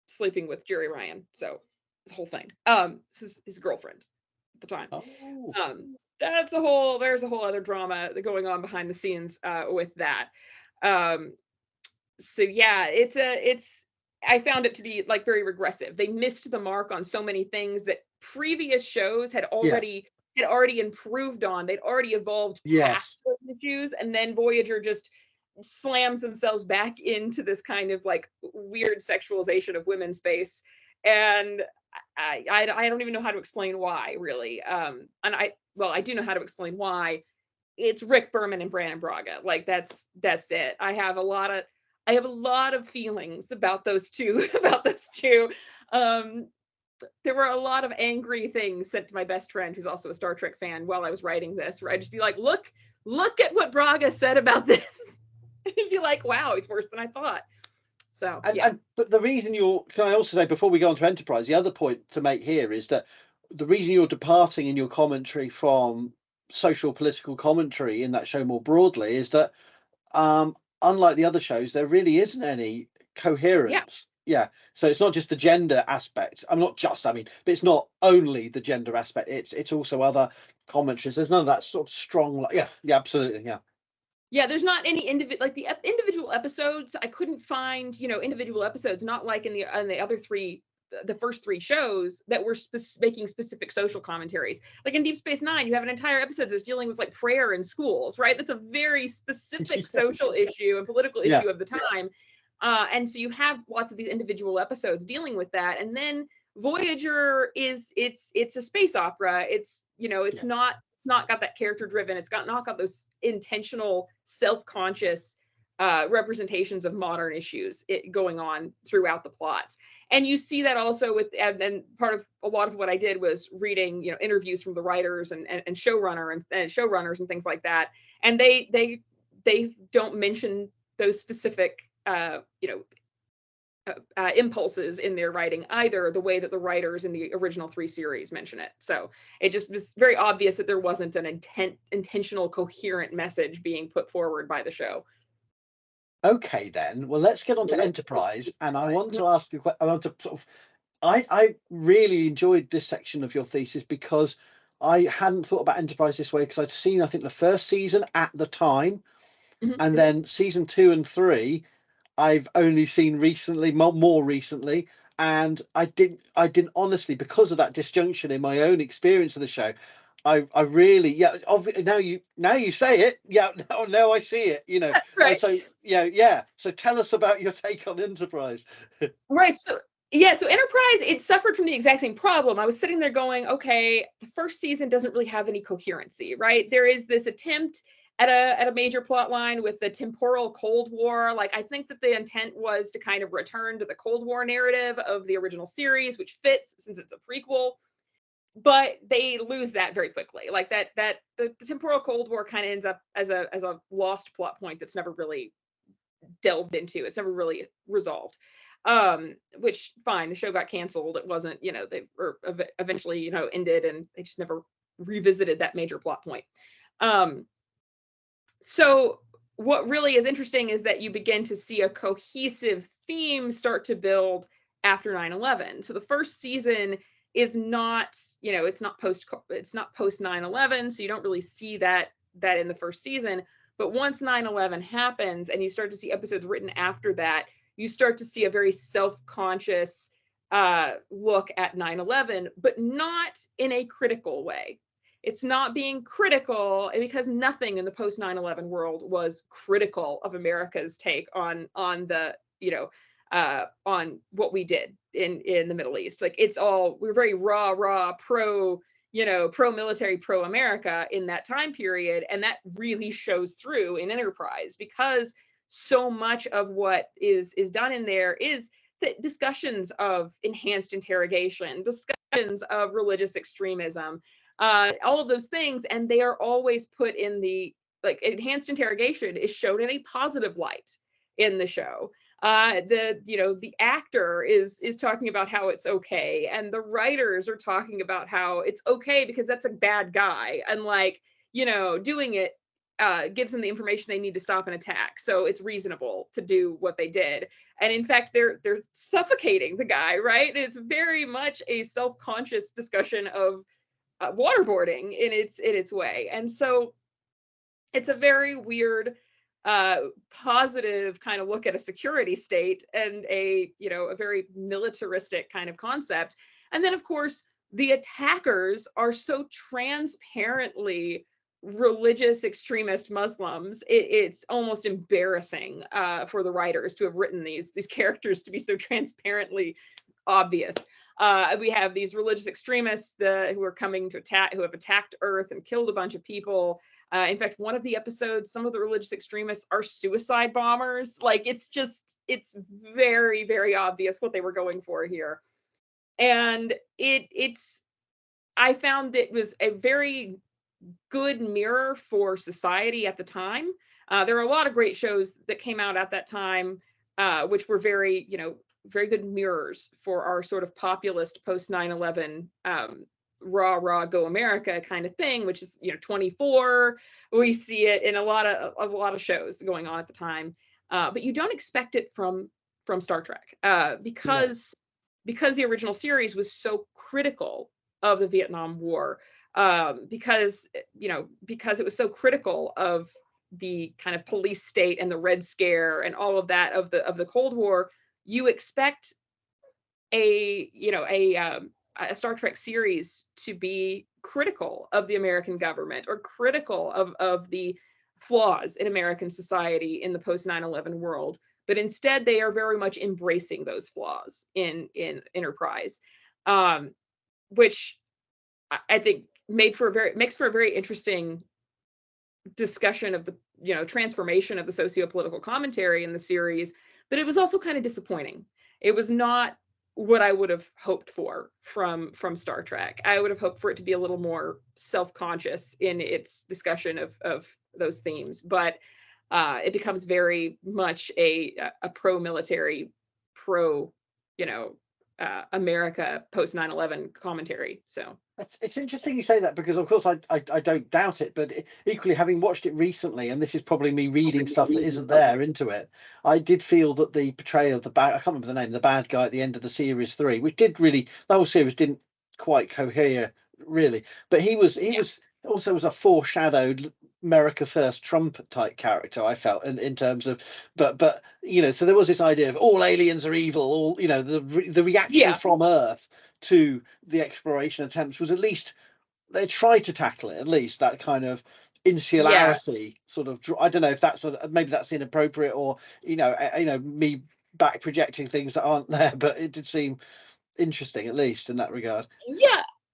sleeping with Jeri Ryan, so this whole thing. This is his girlfriend at the time. Oh. There's a whole other drama going on behind the scenes with that. So yeah, I found it to be like very regressive. They missed the mark on so many things that previous shows had already improved on. They'd already evolved Yes. past those issues, and then Voyager just slams themselves back into this kind of like weird sexualization of women's space. And I don't even know how to explain why, really. And I do know how to explain why. It's Rick Berman and Brandon Braga. Like that's it. I have a lot of feelings about those two. There were a lot of angry things sent to my best friend, who's also a Star Trek fan, while I was writing this, where I'd just be like, look at what Braga said about this. And be like, wow, it's worse than I thought. So but the reason can I also say, before we go on to Enterprise, the other point to make here is that the reason you're departing in your commentary from social political commentary in that show more broadly is that unlike the other shows, there really isn't any coherence. Yeah. So it's not just the gender aspect. But it's not only the gender aspect. It's also other commentaries. There's none of that sort of strong. Yeah, absolutely. Yeah. Yeah, there's not any individual episodes. I couldn't find, individual episodes, not like in the other the first three shows that were making specific social commentaries. Like in Deep Space Nine, you have an entire episode that's dealing with like prayer in schools, right? That's a very specific social issue and political issue of the time. And so you have lots of these individual episodes dealing with that. And then Voyager it's a space opera. It's not got that character driven. It's not got those intentional self-conscious representations of modern issues going on throughout the plots. And you see that also and then a lot of what I did was reading, interviews from the writers and showrunners and things like that. And they don't mention those specific, impulses in their writing either, the way that the writers in the original 3 series mention it. So it just was very obvious that there wasn't an intentional, coherent message being put forward by the show. Okay, then. Well, let's get on to Enterprise, and I want to ask you. I want to sort of. I really enjoyed this section of your thesis because I hadn't thought about Enterprise this way, because I'd seen, I think, the first season at the time, and then season 2 and 3 I've only seen recently, more recently, and I didn't honestly, because of that disjunction in my own experience of the show. I really, now you say it, now I see it, Right. So so tell us about your take on Enterprise. Right. So Enterprise, it suffered from the exact same problem. I was sitting there going, okay, the first season doesn't really have any coherency, right? There is this attempt at a major plot line with the temporal Cold War. Like, I think that the intent was to kind of return to the Cold War narrative of the original series, which fits since it's a prequel. But they lose that very quickly. Like the temporal Cold War kind of ends up as a lost plot point that's never really delved into. It's never really resolved. Which fine, the show got canceled. It wasn't, they were eventually, ended, and they just never revisited that major plot point. So what really is interesting is that you begin to see a cohesive theme start to build after 9/11. So the first season is not, it's not post 9/11, so you don't really see that in the first season. But once 9/11 happens and you start to see episodes written after that, you start to see a very self-conscious look at 9/11, but not in a critical way. It's not being critical, because nothing in the post 9/11 world was critical of America's take on the, on what we did in the Middle East. Like, we're very raw pro military, pro America in that time period. And that really shows through in Enterprise, because so much of what is done in there is the discussions of enhanced interrogation, discussions of religious extremism, all of those things. And they are always put in enhanced interrogation is shown in a positive light in the show. The actor is talking about how it's okay, and the writers are talking about how it's okay because that's a bad guy, and doing it gives them the information they need to stop an attack, so it's reasonable to do what they did. And in fact, they're suffocating the guy, right? It's very much a self-conscious discussion of waterboarding in its way. And so it's a very weird positive kind of look at a security state and a very militaristic kind of concept. And then, of course, the attackers are so transparently religious extremist Muslims. It's almost embarrassing for the writers to have written these characters to be so transparently obvious. We have these religious extremists who are coming to attack, who have attacked Earth and killed a bunch of people. In fact, one of the episodes, some of the religious extremists are suicide bombers. Like, it's very, very obvious what they were going for here. And I found that it was a very good mirror for society at the time. There were a lot of great shows that came out at that time, which were very good mirrors for our sort of populist post 9/11 rah go America kind of thing, which is 24. We see it in a lot of shows going on at the time, but you don't expect it from Star Trek because the original series was so critical of the Vietnam War, because it was so critical of the kind of police state and the Red Scare and all of that of the Cold War. You expect a Star Trek series to be critical of the American government or critical of the flaws in American society in the post 9/11 world, but instead they are very much embracing those flaws in Enterprise, which I think makes for a very interesting discussion of the transformation of the socio-political commentary in the series. But it was also kind of disappointing. It was not what I would have hoped for from Star Trek. I would have hoped for it to be a little more self-conscious in its discussion of those themes, but it becomes very much a pro-military, America post 9/11 commentary. So it's interesting you say that, because of course I don't doubt it, but equally, having watched it recently, and this is probably me reading stuff that isn't there into it, I did feel that the portrayal of the I can't remember the name, the bad guy at the end of the series 3, which did really, the whole series didn't quite cohere really, but he was also was a foreshadowed America First Trump type character, I felt, in terms of, but so there was this idea of all aliens are evil, all the reaction from Earth to the exploration attempts was, at least they tried to tackle it, at least that kind of insularity sort of. I don't know if that's maybe that's inappropriate, or me back projecting things that aren't there, but it did seem interesting, at least in that regard.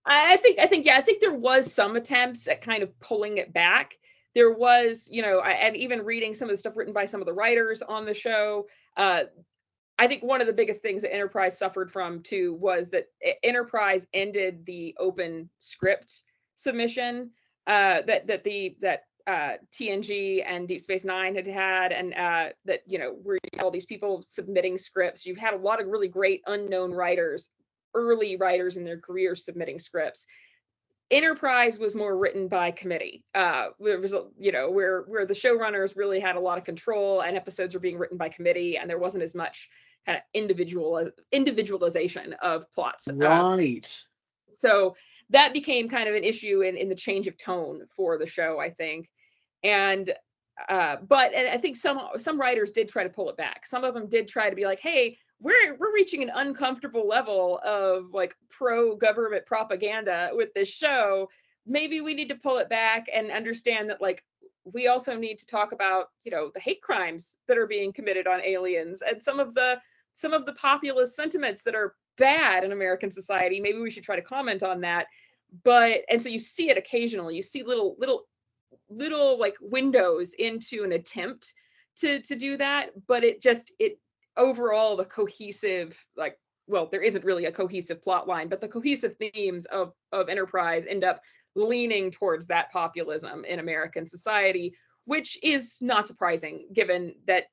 I think there was some attempts at kind of pulling it back. There was, and even reading some of the stuff written by some of the writers on the show, I think one of the biggest things that Enterprise suffered from too was that Enterprise ended the open script submission that TNG and Deep Space Nine had, and that where you had all these people submitting scripts. You've had a lot of really great unknown writers, early writers in their careers submitting scripts. Enterprise was more written by committee, where the showrunners really had a lot of control, and episodes were being written by committee, and there wasn't as much kind of individualization of plots. Right. So that became kind of an issue in the change of tone for the show, I think. And I think some writers did try to pull it back. Some of them did try to be like, hey, we're reaching an uncomfortable level of like pro-government propaganda with this show. Maybe we need to pull it back and understand that, like, we also need to talk about, the hate crimes that are being committed on aliens and some of the populist sentiments that are bad in American society. Maybe we should try to comment on that. And so you see it occasionally. You see little like windows into an attempt to do that, but it overall, the cohesive, there isn't really a cohesive plot line, but the cohesive themes of Enterprise end up leaning towards that populism in American society, which is not surprising given that,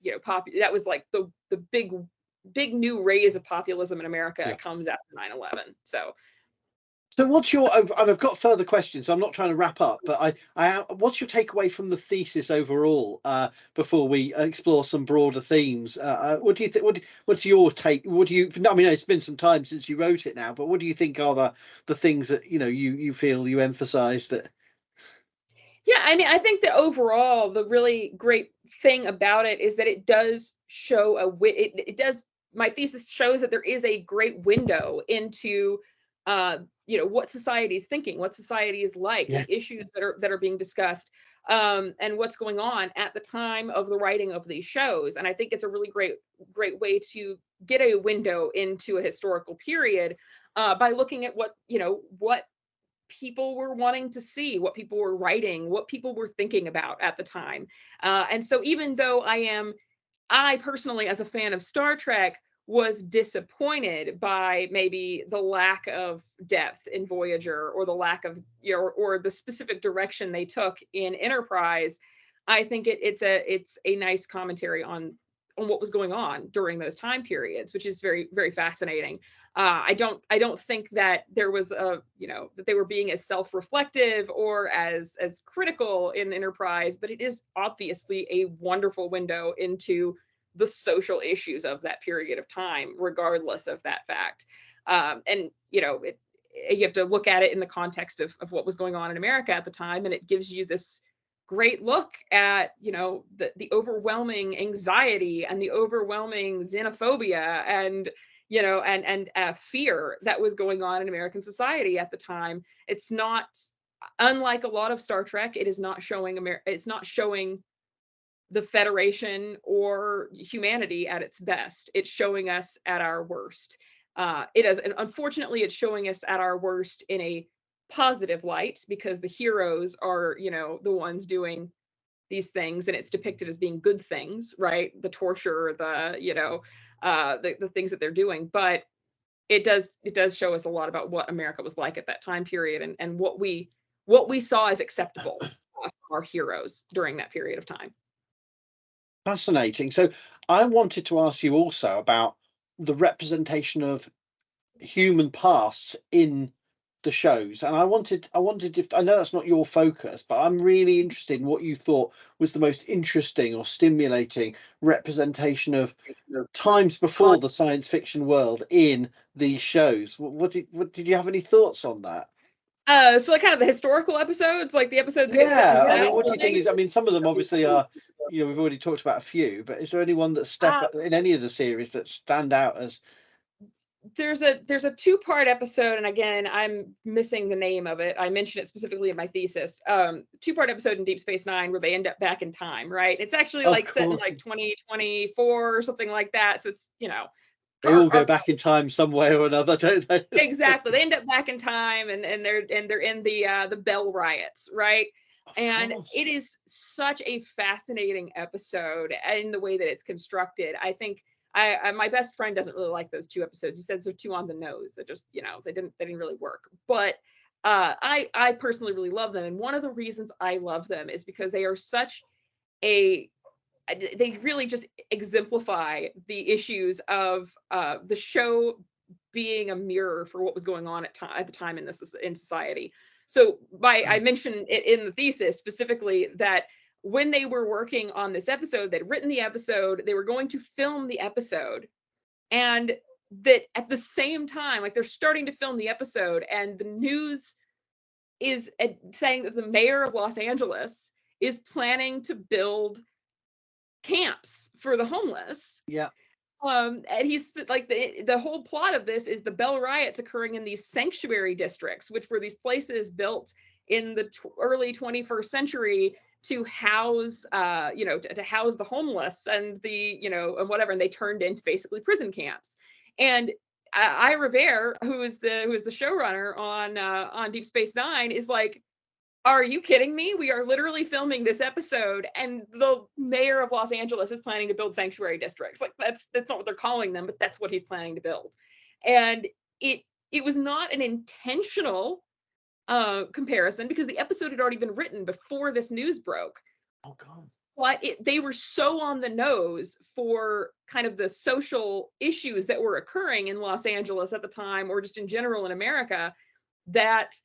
that was like the big new rays of populism in America comes after 9/11. So what's your, I've got further questions, so I'm not trying to wrap up, but what's your takeaway from the thesis overall, before we explore some broader themes? What do you think, what's your take? It's been some time since you wrote it now, but what do you think are the things that, you feel you emphasize that? Yeah, I mean, I think that overall, the really great thing about it is that it does show it does, my thesis shows that there is a great window into what society is thinking, what society is like, Yeah. the issues that are being discussed, and what's going on at the time of the writing of these shows. And I think it's a really great way to get a window into a historical period by looking at what people were wanting to see, what people were writing, what people were thinking about at the time. And so even though I personally, as a fan of Star Trek, was disappointed by maybe the lack of depth in Voyager, or the lack of, or the specific direction they took in Enterprise, I think it's a nice commentary on what was going on during those time periods, which is very, very fascinating. I don't think that there was that they were being as self-reflective or as critical in Enterprise, but it is obviously a wonderful window into the social issues of that period of time, regardless of that fact. And you have to look at it in the context of what was going on in America at the time, and it gives you this great look at the overwhelming anxiety and the overwhelming xenophobia and fear that was going on in American society at the time. It's not unlike a lot of Star Trek. It is not showing it's not showing the Federation or humanity at its best. It's showing us at our worst. And unfortunately, it's showing us at our worst in a positive light, because the heroes are, the ones doing these things, and it's depicted as being good things, right? The torture, the things that they're doing. But it does show us a lot about what America was like at that time period, and what we saw as acceptable for our heroes during that period of time. Fascinating. So I wanted to ask you also about the representation of human pasts in the shows, and I wanted if, I know that's not your focus, but I'm really interested in what you thought was the most interesting or stimulating representation of times before the science fiction world in these shows. What did you have any thoughts on that? So like kind of the historical episodes, like the episodes that get set Yeah, in I mean, house what do you and think things? is, I mean, some of them obviously are, we've already talked about a few, but is there anyone that step up in any of the series that stand out as? There's a two-part episode, and again, I'm missing the name of it. I mentioned it specifically in my thesis. Two-part episode in Deep Space Nine where they end up back in time, right? It's actually like set in like 2024 or something like that. So it's, they all go back in time some way or another, don't they? Exactly. They end up back in time, and they're in the Bell riots, right? And it is such a fascinating episode in the way that it's constructed. I think my best friend doesn't really like those two episodes. He says they're too on the nose. They're just, they didn't really work. But I personally really love them. And one of the reasons I love them is because they are they really just exemplify the issues of the show being a mirror for what was going on at the time in society. So I mentioned it in the thesis specifically that when they were working on this episode, they'd written the episode, they were going to film the episode, and that at the same time, like they're starting to film the episode, and the news is saying that the mayor of Los Angeles is planning to build camps for the homeless. Yeah. And he's like, the whole plot of this is the Bell riots occurring in these sanctuary districts, which were these places built in the early 21st century to house, to house the homeless and and whatever, and they turned into basically prison camps. And Ira Bear, who is the showrunner on Deep Space Nine, is like, are you kidding me? We are literally filming this episode, and the mayor of Los Angeles is planning to build sanctuary districts. Like that's not what they're calling them, but that's what he's planning to build. And it was not an intentional comparison, because the episode had already been written before this news broke. Oh God. But they were so on the nose for kind of the social issues that were occurring in Los Angeles at the time, or just in general in America, that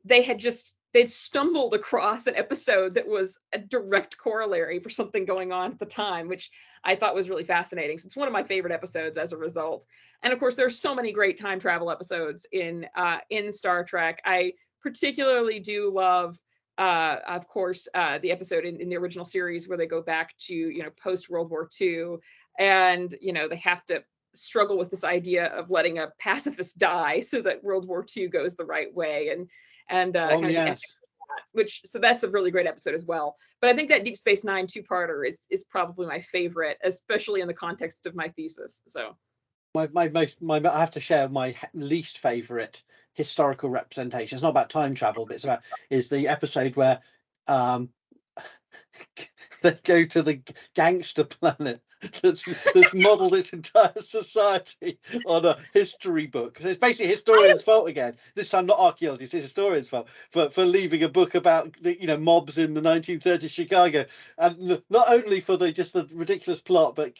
they'd stumbled across an episode that was a direct corollary for something going on at the time, which I thought was really fascinating. So it's one of my favorite episodes as a result. And of course, there's so many great time travel episodes in Star Trek. I particularly do love of course, the episode in the original series where they go back to, post World War II, and, they have to struggle with this idea of letting a pacifist die so that World War II goes the right way, and Oh yes. so that's a really great episode as well. But I think that Deep Space Nine two-parter is probably my favorite, especially in the context of my thesis. So I have to share my least favorite historical representation. It's not about time travel, but is the episode where they go to the gangster planet that's modeled its entire society on a history book. So it's basically historians' fault again. This time not archaeologists, it's historians' fault for leaving a book about the mobs in the 1930s Chicago, and not only for the ridiculous plot, but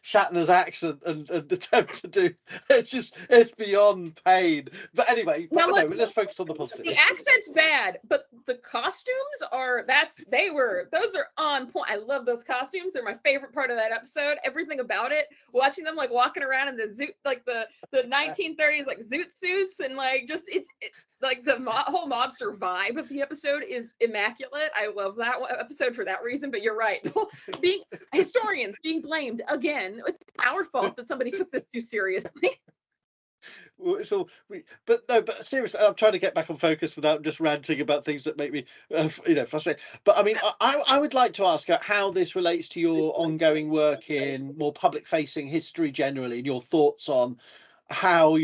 Shatner's accent and attempt to do it's beyond pain. But anyway, let's focus on the positive. The accent's bad, but the costumes those are on point. I love those costumes. They're my favorite part of that episode. Everything about it, watching them like walking around in the zoot, like the 1930s like zoot suits, and like just it's like the whole mobster vibe of the episode is immaculate. I love that episode for that reason. But you're right, being historians being blamed again. It's our fault that somebody took this too seriously. But seriously, I'm trying to get back on focus without just ranting about things that make me frustrated. But I mean, I would like to ask how this relates to your ongoing work in more public facing history generally, and your thoughts on how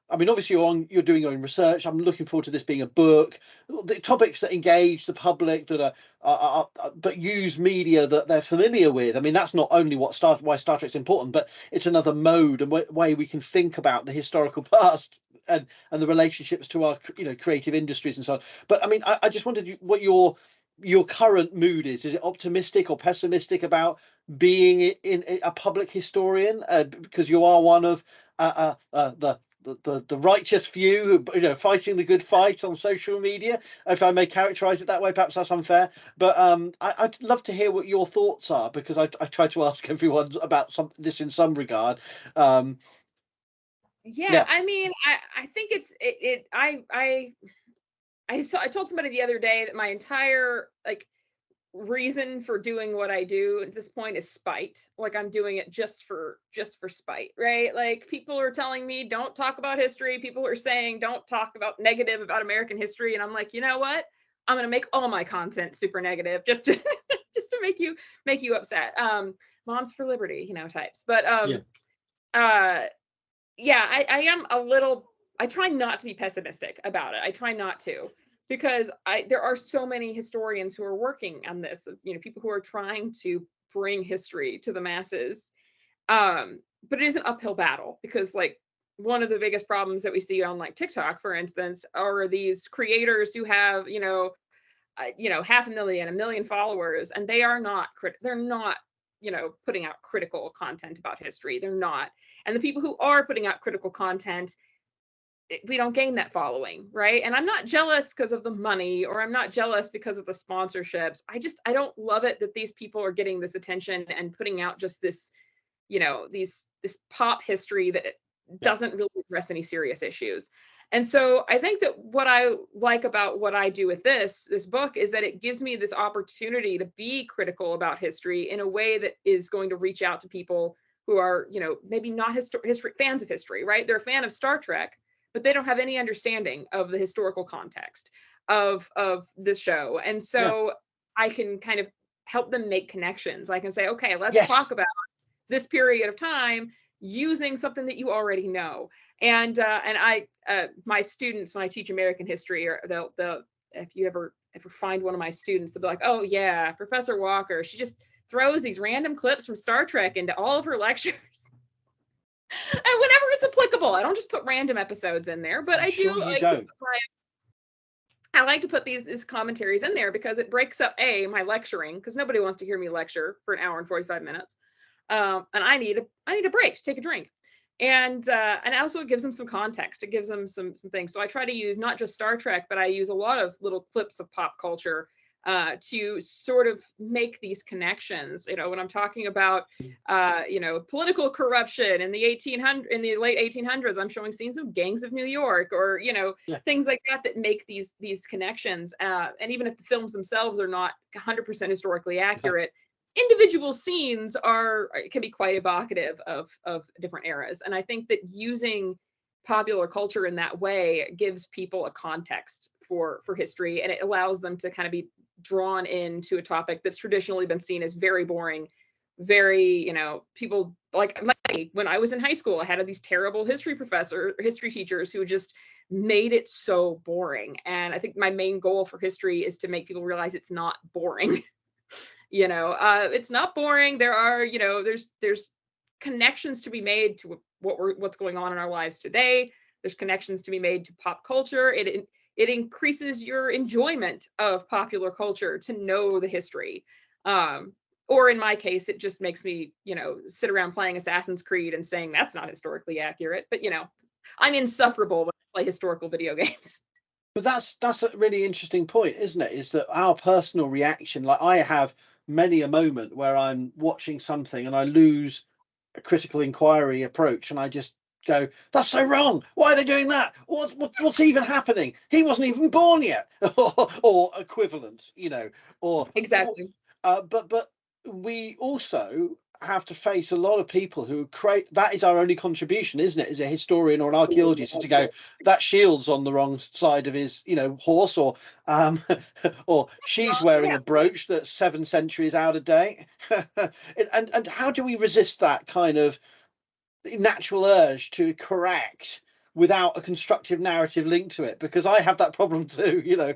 obviously you're doing your own research. I'm looking forward to this being a book. The topics that engage the public, that are but use media that they're familiar with. I mean, that's not only why Star Trek's important, but it's another mode and way we can think about the historical past and the relationships to our creative industries and so on. But I mean, I just wondered what your current mood is. Is it optimistic or pessimistic about being in a public historian? Because you are one of the righteous few, fighting the good fight on social media, if I may characterize it that way. Perhaps that's unfair, but I'd love to hear what your thoughts are, because I try to ask everyone about this in some regard. I mean, I think I told somebody the other day that my entire reason for doing what I do at this point is spite. Like, I'm doing it just for spite, right? Like, people are telling me don't talk about history. People are saying don't talk about negative about American history, and I'm like, you know what? I'm gonna make all my content super negative just to just to make you upset. Moms for liberty, types. But I am a little. I try not to be pessimistic about it. I try not to. Because there are so many historians who are working on this, people who are trying to bring history to the masses. But it is an uphill battle, because one of the biggest problems that we see on TikTok, for instance, are these creators who have, 500,000, 1 million followers, and they are not, they're not, putting out critical content about history. They're not. And the people who are putting out critical content, we don't gain that following, right? And I'm not jealous because of the money, or I'm not jealous because of the sponsorships. I don't love it that these people are getting this attention and putting out just this, this pop history that doesn't really address any serious issues. And so I think that what I like about what I do with this book is that it gives me this opportunity to be critical about history in a way that is going to reach out to people who are, maybe not history fans of history, right? They're a fan of Star Trek, but they don't have any understanding of the historical context of this show. And so I can kind of help them make connections. I can say, okay, let's talk about this period of time using something that you already know. And my students, when I teach American history, or they'll if you ever find one of my students, they'll be like, oh yeah, Professor Walker, she just throws these random clips from Star Trek into all of her lectures. And whenever it's applicable, I don't just put random episodes in there, but I do. I like to put these commentaries in there because it breaks up my lecturing, because nobody wants to hear me lecture for an hour and 45 minutes, and I need a break to take a drink, and also it gives them some context. It gives them some things. So I try to use not just Star Trek, but I use a lot of little clips of pop culture to sort of make these connections. You know, when I'm talking about, you know, political corruption in the late 1800s, I'm showing scenes of gangs of New York, or, you know, things like that that make these connections. And even if the films themselves are not 100% historically accurate, individual scenes can be quite evocative of different eras. And I think that using popular culture in that way gives people a context for history, and it allows them to kind of be drawn into a topic that's traditionally been seen as very boring, very, you know, people like when I was in high school, I had these terrible history teachers who just made it so boring. And I think my main goal for history is to make people realize it's not boring. You know, it's not boring. There are, you know, there's connections to be made to what's going on in our lives today. There's connections to be made to pop culture. It increases your enjoyment of popular culture to know the history. Or in my case, it just makes me, you know, sit around playing Assassin's Creed and saying that's not historically accurate. But, you know, I'm insufferable when I play historical video games. But that's a really interesting point, isn't it? Is that our personal reaction, like I have many a moment where I'm watching something and I lose a critical inquiry approach and I just go, that's so wrong. Why are they doing that? What's even happening? He wasn't even born yet, or equivalent, you know, or exactly. But we also have to face a lot of people who create, that is our only contribution, isn't it, as a historian or an archaeologist, is to go, that shield's on the wrong side of his, you know, horse, or or she's wearing a brooch that's 7 centuries out of date. and how do we resist that kind of natural urge to correct without a constructive narrative linked to it? Because I have that problem too, you know.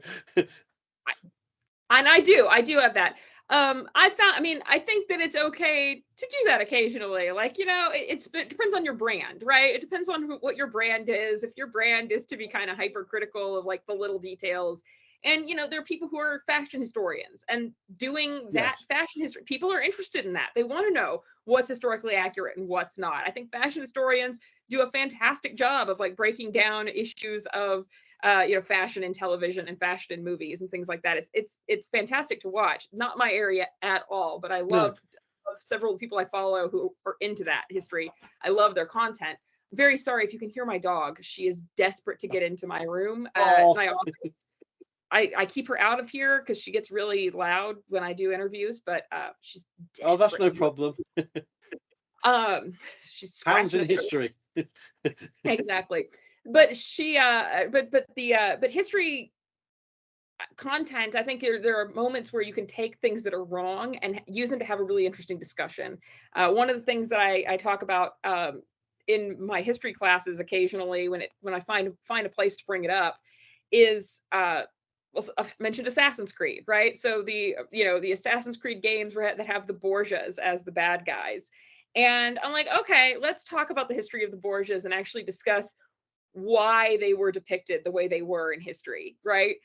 And I do have that. I think that it's okay to do that occasionally. Like, you know, it depends on your brand, right? It depends on what your brand is. If your brand is to be kind of hypercritical of like the little details, and, you know, there are people who are fashion historians and doing that fashion history. People are interested in that. They want to know what's historically accurate and what's not. I think fashion historians do a fantastic job of like breaking down issues of you know, fashion in television and fashion in movies and things like that. It's fantastic to watch. Not my area at all, but I love several people I follow who are into that history. I love their content. I'm very sorry if you can hear my dog. She is desperate to get into my room. My office. I keep her out of here because she gets really loud when I do interviews, but she's desperate. Oh, that's no problem. She's Hounds in history. Exactly. But she but history content, I think there are moments where you can take things that are wrong and use them to have a really interesting discussion. One of the things that I talk about in my history classes occasionally when I find a place to bring it up is well, I've mentioned Assassin's Creed, right? So the Assassin's Creed games that have the Borgias as the bad guys. And I'm like, okay, let's talk about the history of the Borgias and actually discuss why they were depicted the way they were in history, right?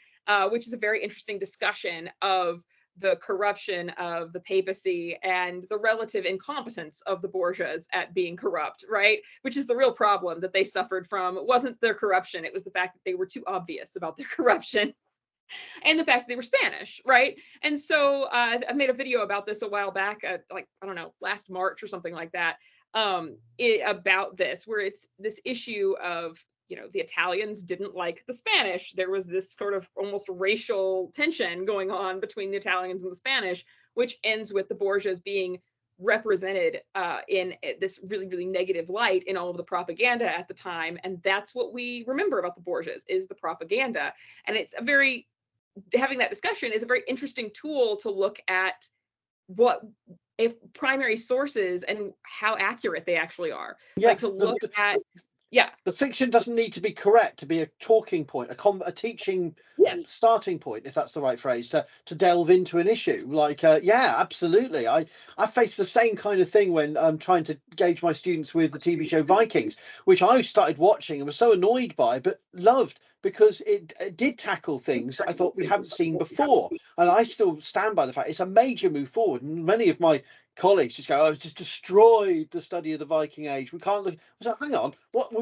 Which is a very interesting discussion of the corruption of the papacy and the relative incompetence of the Borgias at being corrupt, right? Which is the real problem that they suffered from. It wasn't their corruption, it was the fact that they were too obvious about their corruption. And the fact that they were Spanish, right? And so I made a video about this a while back, like, I don't know, last March or something like that, about this, where it's this issue of, you know, the Italians didn't like the Spanish. There was this sort of almost racial tension going on between the Italians and the Spanish, which ends with the Borgias being represented in this really, really negative light in all of the propaganda at the time. And that's what we remember about the Borgias, is the propaganda. And it's having that discussion is a very interesting tool to look at what if primary sources and how accurate they actually are. Yeah, like to look at the fiction doesn't need to be correct to be a talking point, a teaching starting point, if that's the right phrase, to delve into an issue. Like absolutely, I face the same kind of thing when I'm trying to gauge my students with the TV show Vikings, which I started watching and was so annoyed by but loved, because it did tackle things that I thought we haven't seen before. And I still stand by the fact it's a major move forward. And many of my colleagues just go, "Oh, it's just destroyed the study of the Viking Age. We can't look." I was like, "Hang on, what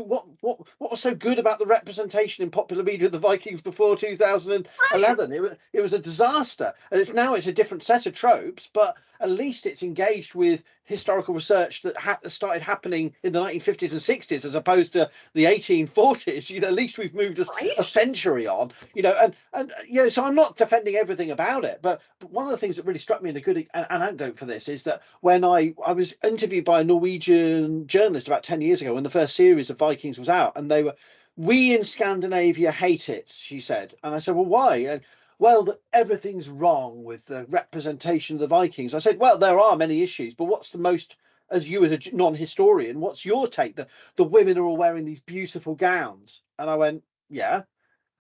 was so good about the representation in popular media of the Vikings before 2011? It was a disaster, and it's a different set of tropes, but at least it's engaged with historical research that started happening in the 1950s and 60s as opposed to the 1840s. You know, at least we've moved a century on. You know, and you know, so I'm not defending everything about it, but one of the things that really struck me in a good anecdote for this is that when I was interviewed by a Norwegian journalist about 10 years ago when the first series of Vikings was out, and they were, "We in Scandinavia hate it," she said. And I said, "Well, why?" And, "Well, everything's wrong with the representation of the Vikings." I said, "Well, there are many issues, but what's the most, as you as a non-historian, what's your take? The women are all wearing these beautiful gowns." And I went, "Yeah."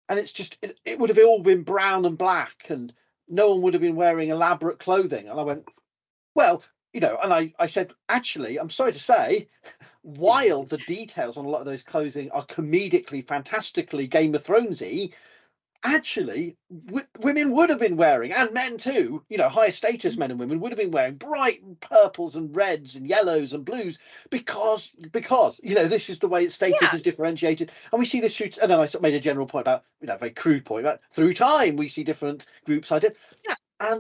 And it's just, it would have all been brown and black, and no one would have been wearing elaborate clothing. And I went, "Well, you know," and I said, "Actually, I'm sorry to say, while the details on a lot of those clothing are comedically, fantastically Game of Thronesy, actually, women would have been wearing, and men too, you know, higher status men and women would have been wearing bright purples and reds and yellows and blues because you know, this is the way its status is differentiated." And we see this through, and then I made a general point about, you know, a very crude point about through time we see different groups. I did. Yeah.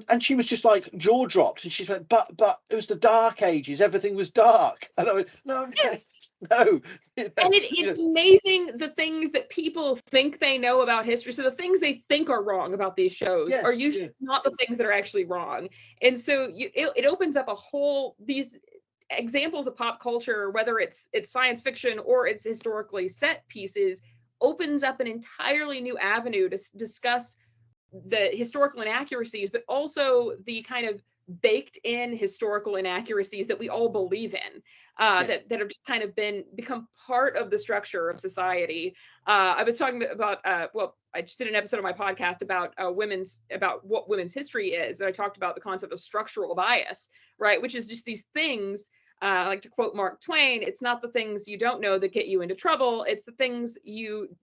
And she was just like jaw dropped, and she went, but it was the Dark Ages, everything was dark." And I went, "No, Yes. no." And it's amazing the things that people think they know about history. So the things they think are wrong about these shows are usually not the things that are actually wrong. And so it opens up a whole, these examples of pop culture, whether it's science fiction or it's historically set pieces, opens up an entirely new avenue to discuss the historical inaccuracies, but also the kind of baked in historical inaccuracies that we all believe in, that have just kind of become part of the structure of society. I was talking about, I just did an episode of my podcast about what women's history is. And I talked about the concept of structural bias, right? Which is just these things, I like to quote Mark Twain, "It's not the things you don't know that get you into trouble. It's the things you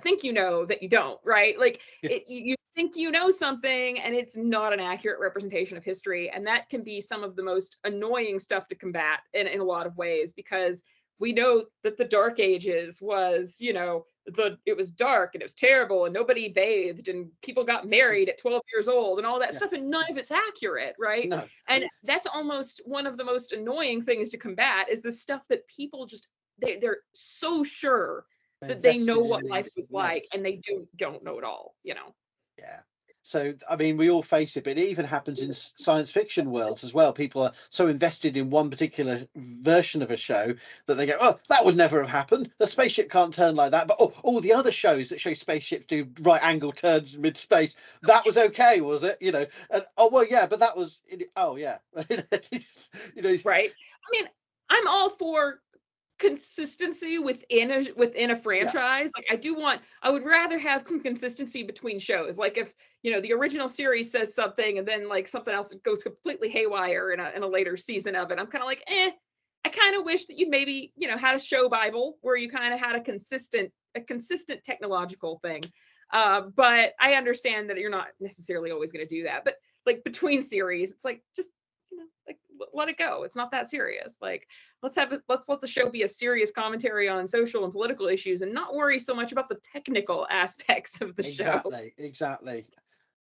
think you know that you don't," right? Like you think you know something and it's not an accurate representation of history. And that can be some of the most annoying stuff to combat in a lot of ways, because we know that the Dark Ages was, you know, it was dark and it was terrible and nobody bathed and people got married at 12 years old and all that stuff, and none of it's accurate, right? No. And that's almost one of the most annoying things to combat, is the stuff that people just, they're so sure that they know what life was like, and they don't know it all, you know. Yeah. So, I mean, we all face it, but it even happens in science fiction worlds as well. People are so invested in one particular version of a show that they go, "Oh, that would never have happened. The spaceship can't turn like that." But all the other shows that show spaceships do right angle turns in mid-space, that was okay, was it? You know, and well, yeah, but that was, oh yeah, you know, right. I mean, I'm all for consistency within a franchise. Like I would rather have some consistency between shows. Like if, you know, the original series says something and then like something else goes completely haywire in a later season of it, I'm kind of like, I kind of wish that you'd maybe, you know, had a show Bible where you kind of had a consistent technological thing. But I understand that you're not necessarily always going to do that. But like between series, it's like, just, you know, like let it go. It's not that serious. Like let's let the show be a serious commentary on social and political issues and not worry so much about the technical aspects of the show. Exactly.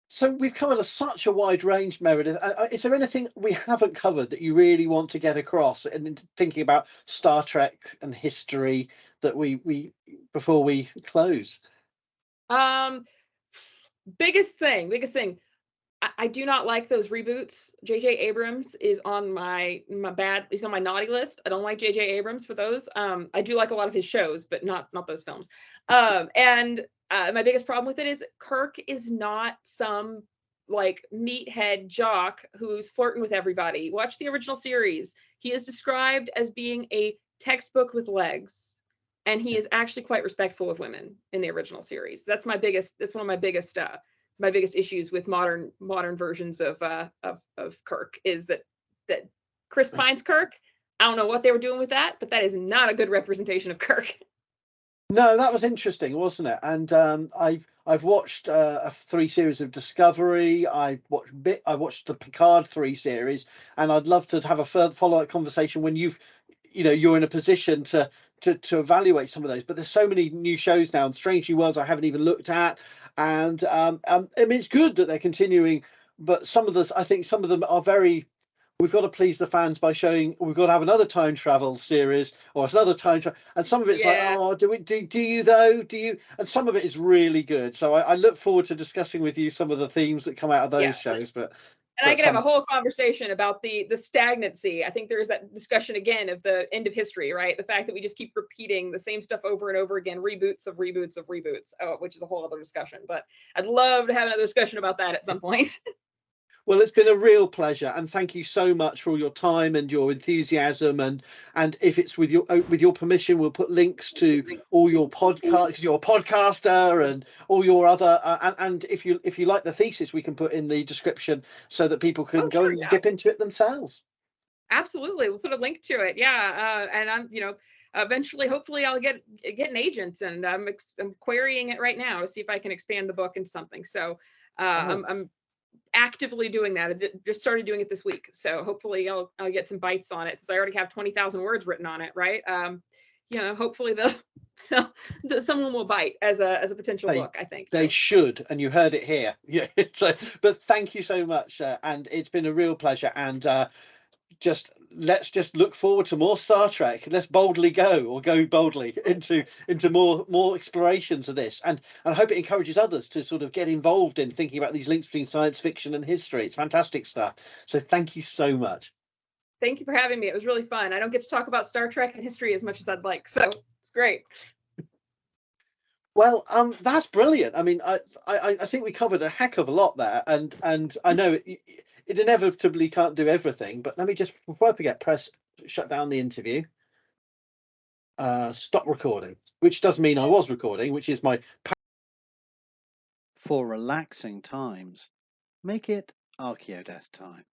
So we've covered such a wide range, Meredith. Is there anything we haven't covered that you really want to get across, and thinking about Star Trek and history, that we before we close? Biggest thing. I do not like those reboots. J.J. Abrams is on he's on my naughty list. I don't like J.J. Abrams for those. I do like a lot of his shows, but not those films. And my biggest problem with it is Kirk is not some like meathead jock who's flirting with everybody. Watch the original series. He is described as being a textbook with legs, and he is actually quite respectful of women in the original series. That's one of my biggest issues with modern versions of Kirk, is that Chris Pine's Kirk, I don't know what they were doing with that, but that is not a good representation of Kirk. No, that was interesting, wasn't it? And I've watched 3 series of Discovery. I watched the Picard 3 series, and I'd love to have a further follow-up conversation when you're in a position to evaluate some of those. But there's so many new shows now, and Strange New Worlds I haven't even looked at. And I mean, it's good that they're continuing, but I think some of them are very. We've got to please the fans by showing we've got to have another time travel series or another time travel, and some of it's like, Yeah. oh, do you though? Do you? And some of it is really good. So I look forward to discussing with you some of the themes that come out of those Yeah. shows. And I But could have a some, whole conversation about the stagnancy. I think there's that discussion again of the end of history, right? The fact that we just keep repeating the same stuff over and over again, reboots of reboots of reboots, which is a whole other discussion. But I'd love to have another discussion about that at some point. well, it's been a real pleasure, and thank you so much for all your time and your enthusiasm. And if it's with your permission, we'll put links to all your podcast, because you're a podcaster, and all your other. And if you like the thesis, we can put in the description so that people can Oh, go sure, and yeah. dip into it themselves. Absolutely. We'll put a link to it. Yeah. And I'm, eventually, hopefully I'll get an agent, and I'm querying it right now to see if I can expand the book into something. So I'm actively doing that. I just started doing it this week. So hopefully I'll get some bites on it, since I already have 20,000 words written on it. Right. Hopefully someone will bite as a potential book, I think. They should, and you heard it here. Yeah. So, but thank you so much. And it's been a real pleasure. And let's just look forward to more Star Trek. Let's boldly go boldly into more explorations of this, and I hope it encourages others to sort of get involved in thinking about these links between science fiction and history. It's fantastic stuff. So thank you so much. Thank you for having me. It was really fun. I don't get to talk about Star Trek and history as much as I'd like, so it's great. Well, that's brilliant. I mean, I think we covered a heck of a lot there, and I know it inevitably can't do everything, but let me just, before I forget, shut down the interview. Stop recording, which does mean I was recording, which is my. For relaxing times, make it Archaeodeath time.